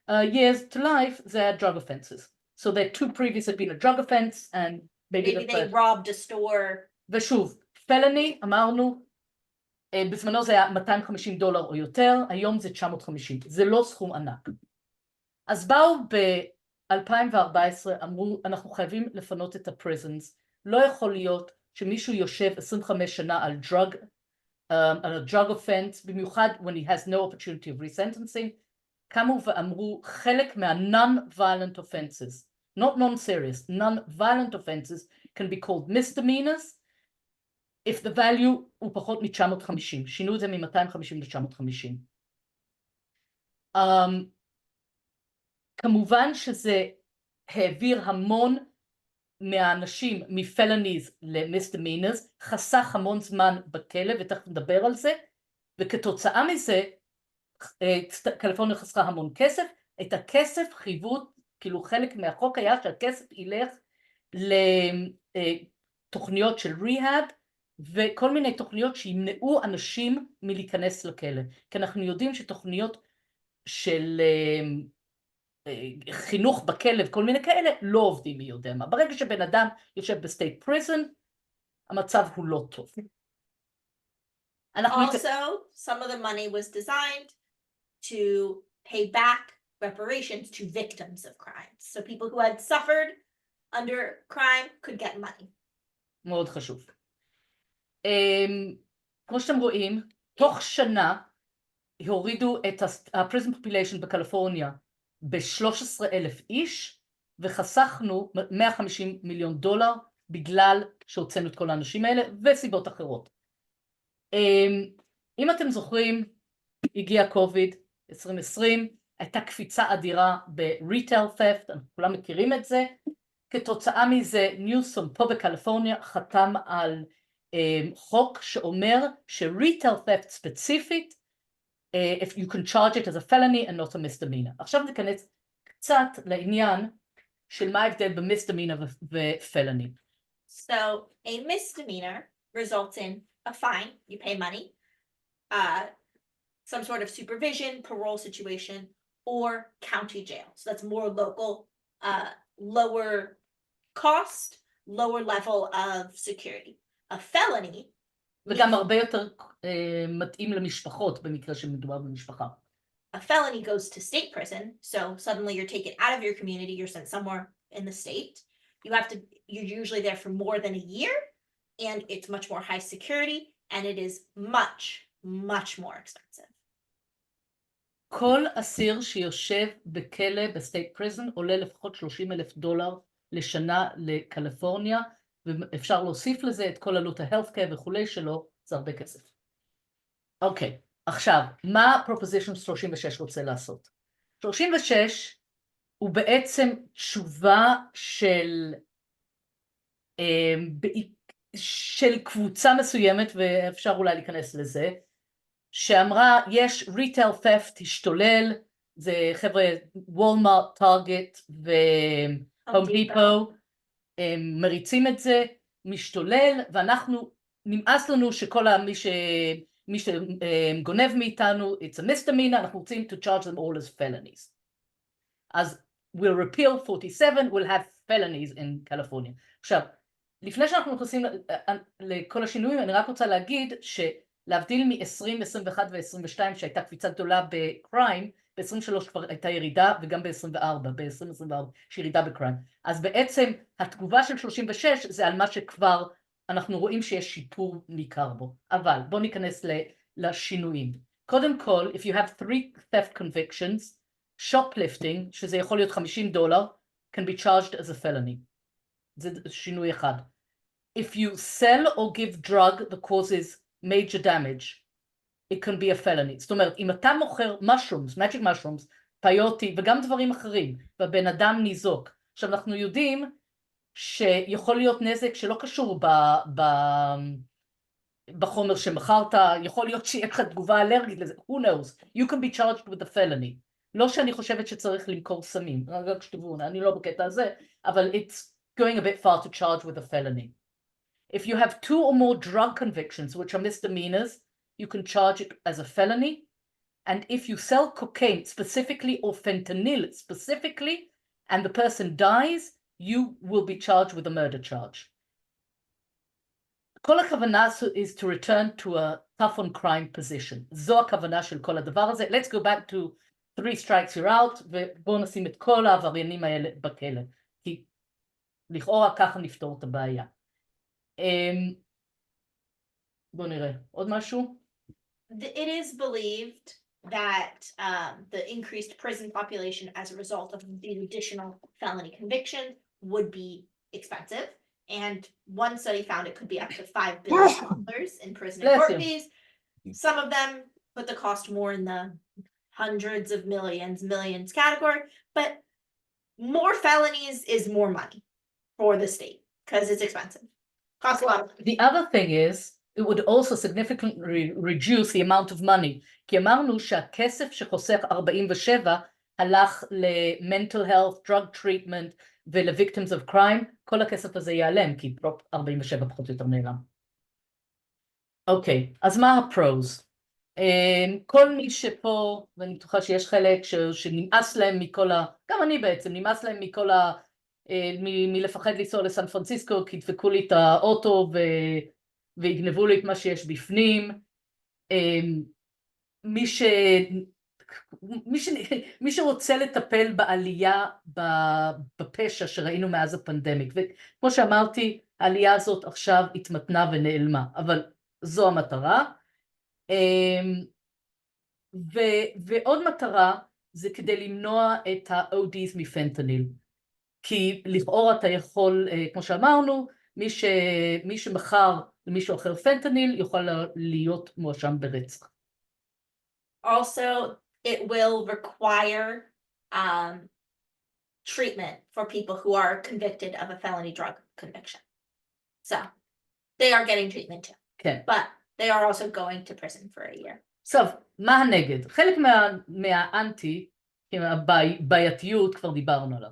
years to life זה היה drug offenses. So their two previous had been a drug offense and maybe they robbed a store. ושוב, felony אמרנו, בזמנו זה היה $250 או יותר, היום זה 950, זה לא סכום ענק. אז באו ב-2014, אמרו, אנחנו חייבים לפנות את הפריזנס, לא יכול להיות שמישהו יושב 25 שנה על drug offense, במיוחד when he has no opportunity of resentencing, קמו ואמרו, חלק מה-non-violent offenses, not non-serious, non-violent offenses can be called misdemeanors, if the value הוא פחות מ-950, שינו את זה מ-250 ל-950. כמובן שזה העביר המון מהאנשים מ-felonies ל-misdemeanors, חסך המון זמן בכלא, ותכף נדבר על זה, וכתוצאה מזה, קליפורניה חסכה המון כסף, את הכסף חייבו, כאילו חלק מהחוק היה שהכסף ילך לתוכניות של rehab, וכל מיני תוכניות שימנעו אנשים מלהיכנס לכלא. כי אנחנו יודעים שתוכניות של חינוך בכלא וכל מיני כאלה לא עובדים מי יודע מה. ברגע שבן אדם יושב בסטייט פריזן, המצב הוא לא טוב. Also, some of the money was designed to pay back reparations to victims of crimes. So people who had suffered under crime could get money. מאוד חשוב. כמו שאתם רואים, תוך שנה הורידו את ה-prison population בקליפורניה ב-13,000 איש, וחסכנו $150 מיליון בגלל שהוצאנו את כל האנשים האלה, וסיבות אחרות. אם אתם זוכרים, הגיע קוביד 2020, הייתה קפיצה אדירה ב-retail theft, אנחנו כולם מכירים את זה, כתוצאה מזה ניוסום פה בקליפורניה חתם על חוק שאומר ש-retail theft ספציפית, if you can charge it as a felony and not a misdemeanor. עכשיו ניכנס קצת לעניין של מה ההבדל ב-misdemeanor ו-felony. So a misdemeanor results in a fine, you pay money, some sort of supervision, parole situation, or county jail. So that's more local, lower cost, lower level of security. A felony, וגם הרבה יותר מתאים למשפחות במקרה שמדובר במשפחה. a felony goes to state prison, so suddenly you're taken out of your community, you're sent somewhere in the state. You're usually there for more than a year, and it's much more high security, and it is much, much more expensive. כל אסיר שיושב בכלא בסטייט פריזן עולה לפחות $30,000 לשנה לקליפורניה, ואפשר להוסיף לזה את כל עלות ה-healthcare וכולי שלו, זה הרבה כסף. אוקיי, עכשיו, מה Proposition 36 רוצה לעשות? 36 הוא בעצם תשובה של קבוצה מסוימת, ואפשר אולי להיכנס לזה, שאמרה, יש retail theft השתולל, זה חבר'ה וולמארט, טארגט והום דיפו, מריצים את זה, משתולל, ואנחנו, נמאס לנו שכל מי שגונב מאיתנו, it's a misdemeanor, אנחנו רוצים to charge them all as felonies. אז we'll repeal 47, we'll have felonies in California. עכשיו, לפני שאנחנו נכנסים לכל השינויים, אני רק רוצה להגיד שלהבדיל מ-20, 21 ו-22 שהייתה קפיצה גדולה בקריים, ב-23 כבר הייתה ירידה, וגם ב-24, ב-2024 יש ירידה בקריים. אז בעצם התגובה של 36 זה על מה שכבר אנחנו רואים שיש שיפור ניכר בו. אבל בואו ניכנס לשינויים. קודם כל, if you have 3 theft convictions, shoplifting, שזה יכול להיות $50, can be charged as a felony. זה שינוי אחד. If you sell or give drug that causes major damage, it can be a felony. זאת אומרת, אם אתה מוכר mushrooms, magic mushrooms, פיוטי וגם דברים אחרים, והבן אדם ניזוק. עכשיו אנחנו יודעים שיכול להיות נזק שלא קשור בחומר שמכרת, יכול להיות שיש לך תגובה אלרגית לזה, who knows, you can be charged with a felony. לא שאני חושבת שצריך למכור סמים, רק שתבואו, אני לא בקטע הזה, אבל it's going a bit far to charge with a felony. If you have 2 or more drug convictions, which are misdemeanors, you can charge it as a felony. And if you sell cocaine specifically or fentanyl specifically, and the person dies, you will be charged with a murder charge. כל הכוונה is to return to a tough on crime position. זו הכוונה של כל הדבר הזה. Let's go back to 3 strikes you're out, ובואו נשים את כל העבריינים האלה בכלא. כי לכאורה ככה נפתור את הבעיה. בואו נראה. עוד משהו? It is believed that the increased prison population as a result of the additional felony conviction would be expensive. And one study found it could be up to $5 billion in prison and court fees. Some of them put the cost more in the hundreds of millions category, but more felonies is more money for the state because it's expensive. Costs a lot of money. The other thing is, it would also significantly reduce the amount of money. כי אמרנו שהכסף שחוסך 47 הלך ל-mental health, drug treatment ול-victims of crime, כל הכסף הזה ייעלם, כי פרופ 47 פחות או יותר נעלם. אוקיי, אז מה הפרוז? כל מי שפה, ואני בטוחה שיש חלק שנמאס להם מכל גם אני בעצם, נמאס להם מכל מלפחד לנסוע לסן פרנסיסקו, כי ידפקו לי את האוטו ויגנבו לי את מה שיש בפנים. מי שרוצה לטפל בעלייה בפשע שראינו מאז הפנדמיק, וכמו שאמרתי, העלייה הזאת עכשיו התמתנה ונעלמה, אבל זו המטרה. ועוד מטרה זה כדי למנוע את ה-ODs מפנטניל, כי לכאורה אתה יכול, כמו שאמרנו, מי שמכר למישהו אחר פנטניל יוכל להיות מואשם ברצח. Also, it will require treatment for people who are convicted of a felony drug conviction. So, they are getting treatment too. כן. But they are also going to prison for a year. עכשיו, מה הנגד? חלק מהאנטי, הבעייתיות כבר דיברנו עליו.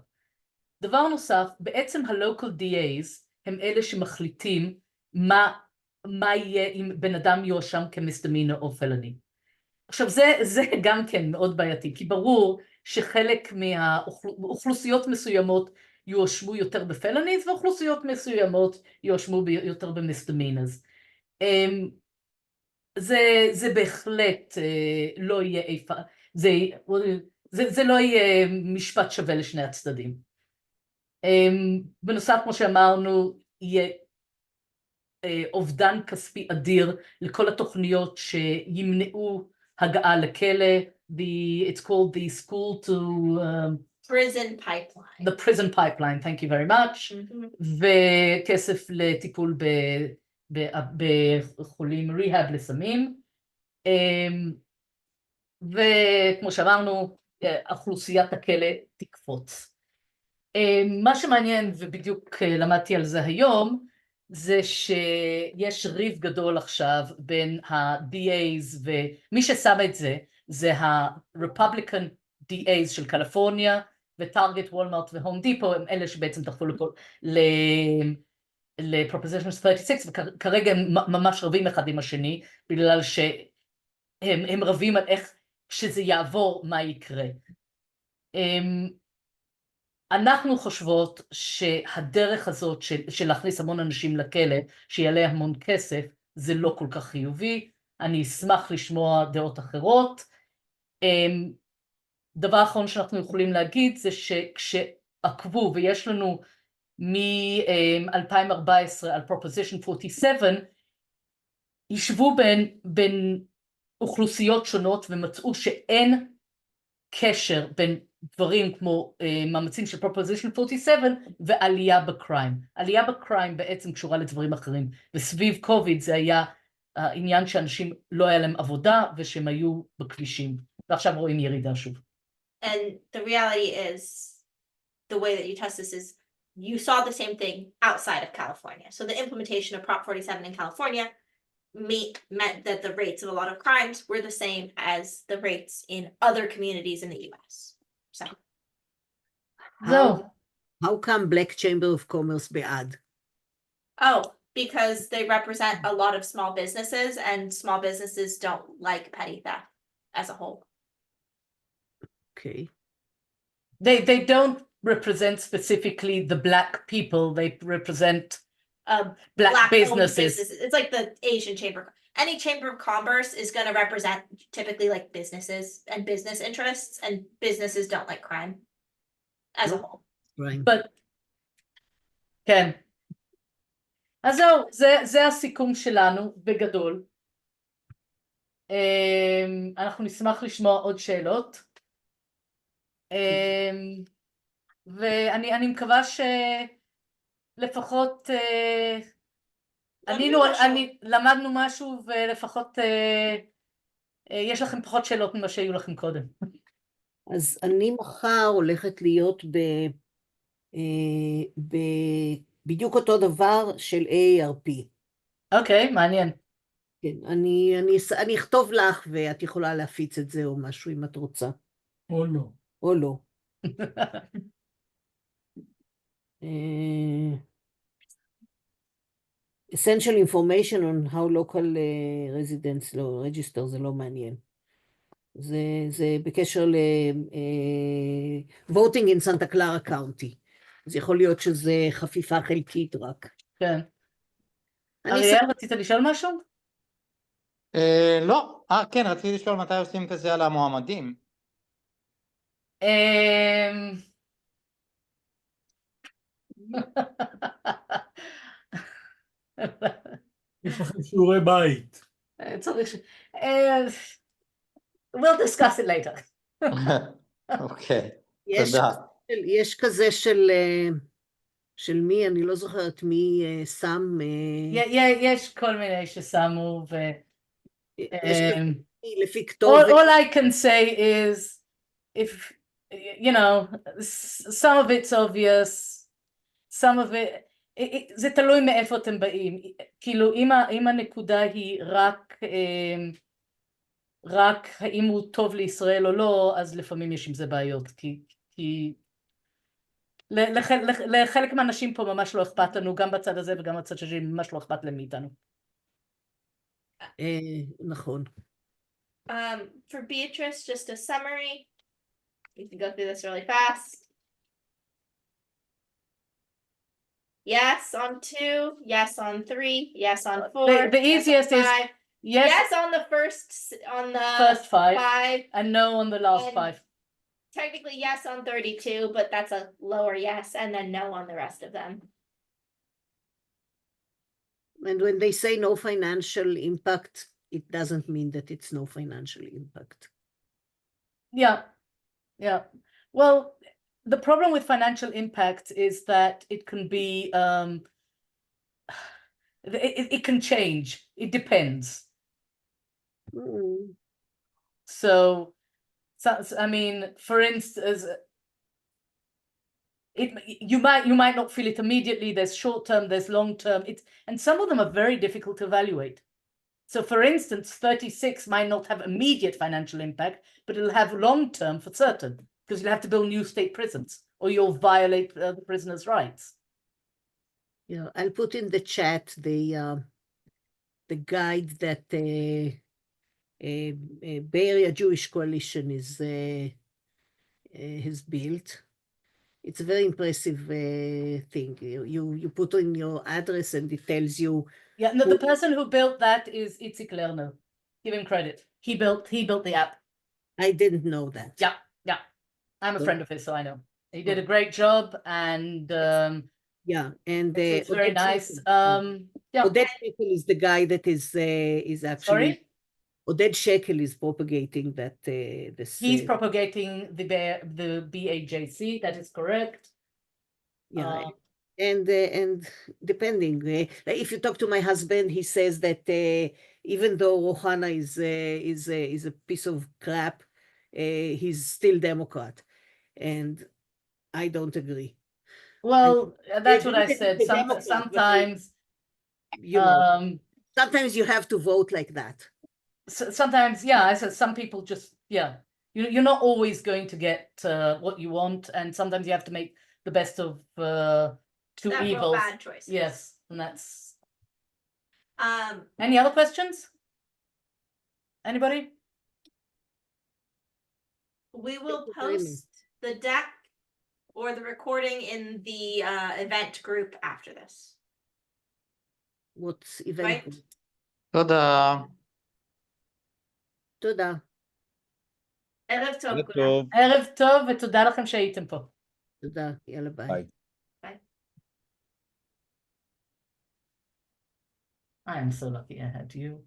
דבר נוסף, בעצם ה-local DAs הם אלה שמחליטים מה יהיה אם בן אדם יואשם כמסדמינה או פלני. עכשיו זה גם כן מאוד בעייתי, כי ברור שחלק מהאוכלוסיות מסוימות יואשמו יותר בפלניז, ואוכלוסיות מסוימות יואשמו יותר במסדמינז. זה בהחלט לא יהיה איפה, זה לא יהיה משפט שווה לשני הצדדים. בנוסף, כמו שאמרנו, יהיה אובדן כספי אדיר לכל התוכניות שימנעו הגעה לכלא. It's called the school to Prison pipeline. the prison pipeline, thank you very much. וכסף לטיפול בחולים, ריהאב לסמים. וכמו שאמרנו, אוכלוסיית הכלא תקפוץ. מה שמעניין, ובדיוק למדתי על זה היום, זה שיש ריב גדול עכשיו בין ה-DAs, ומי ששם את זה ה-Republican DAs של קליפורניה, וטארגט, וולמארט והום דיפו, הם אלה שבעצם דחפו ל-Proposition 36, וכרגע הם ממש רבים אחד עם השני, בגלל שהם רבים על איך שזה יעבור, מה יקרה. אנחנו חושבות שהדרך הזאת של להכניס המון אנשים לכלא, שיעלה המון כסף, זה לא כל כך חיובי. אני אשמח לשמוע דעות אחרות. דבר אחרון שאנחנו יכולים להגיד זה שכשעקבו, ויש לנו מ-2014 על Proposition 47, ישבו בין אוכלוסיות שונות ומצאו שאין קשר בין דברים כמו מאמצים של Proposition 47 ועלייה בקריים. עלייה בקריים בעצם קשורה לדברים אחרים, וסביב קוביד זה היה העניין שאנשים לא היה להם עבודה ושהם היו בכבישים, ועכשיו רואים ירידה שוב. And the reality is, the way that you test this is, you saw the same thing outside of California. So the implementation of Prop 47 in California meant that the rates of a lot of crimes were the same as the rates in other communities in the US. So. How come Black Chamber of Commerce בעד? Oh, because they represent a lot of small businesses, and small businesses don't like petty theft as a whole. Okay. They don't represent specifically the black people, they represent black businesses. It's like the Asian Chamber. Any Chamber of Commerce is going to represent typically like businesses and business interests, and businesses don't like crime as a whole. Right. But כן. אז זהו, זה הסיכום שלנו בגדול. אנחנו נשמח לשמוע עוד שאלות. ואני מקווה שלפחות למדנו משהו, ולפחות יש לכם פחות שאלות ממה שהיו לכם קודם. אז אני מחר הולכת להיות בדיוק אותו דבר של AARP. אוקיי, מעניין. כן, אני אכתוב לך ואת יכולה להפיץ את זה או משהו אם את רוצה. או לא. או לא. essential information on how local residents לא register, זה לא מעניין. זה בקשר ל voting in Santa Clara County. אז יכול להיות שזה חפיפה חלקית רק. כן. אני אריאל, רצית לשאול משהו? לא, כן, רציתי לשאול מתי עושים כזה על המועמדים. יש לכם שיעורי בית. צריך ש... We'll discuss it later. אוקיי, יש, תודה. יש כזה של מי, אני לא זוכרת מי שם... יש כל מיני ששמו ו... יש כזה לפי כתובת. All I can say is, if, you know, some of it's obvious, some of it, זה תלוי מאיפה אתם באים. כאילו, אם הנקודה היא רק האם הוא טוב לישראל או לא, אז לפעמים יש עם זה בעיות, כי לחלק מהאנשים פה ממש לא אכפת לנו, גם בצד הזה וגם בצד שלי, ממש לא אכפת להם מאיתנו. נכון. For Beatrice, just a summary. We can go through this really fast. Yes on 2, yes on 3, yes on 4. The easiest yes on is 5. Yes on the first, on the first 5, 5. and no on the last And 5. Technically yes on 32, but that's a lower yes, and then no on the rest of them. And when they say no financial impact, it doesn't mean that it's no financial impact. Yeah. Well, the problem with financial impact is that it can be, it can change. It depends. So, I mean, for instance, you might not feel it immediately. There's short term, there's long term. And some of them are very difficult to evaluate. So, for instance, 36 might not have immediate financial impact, but it'll have long term for certain, because you'll have to build new state prisons, or you'll violate the prisoners' rights. Yeah, I'll put in the chat the guide that Bay Area Jewish Coalition has built. It's a very impressive thing. You put in your address and it tells you. Yeah, no, the person who built that is Itzik Lerner. Give him credit. He built the app. I didn't know that. Yeah. I'm a friend of his, so I know. He did a great job, and yeah, and it's very nice. Yeah. Oded Shekel is the guy that is actually. Sorry? Oded Shekel is propagating that. He's propagating the BAJC. That is correct. Yeah, and depending, if you talk to my husband, he says that even though Rohana is a piece of crap, he's still Democrat, and I don't agree. Well, that's what I said. Sometimes, you know, sometimes you have to vote like that. Sometimes, yeah, I said some people just, yeah, you're not always going to get what you want, and sometimes you have to make the best of two evils. Bad choices. Yes, and that's. Any other questions? Anybody? We will post the deck or the recording in the event group after this. What's event? Right? תודה. תודה. ערב טוב. ערב כולם. טוב. ערב טוב, ותודה לכם שהייתם פה. תודה, יאללה ביי. ביי. I am so lucky I had you.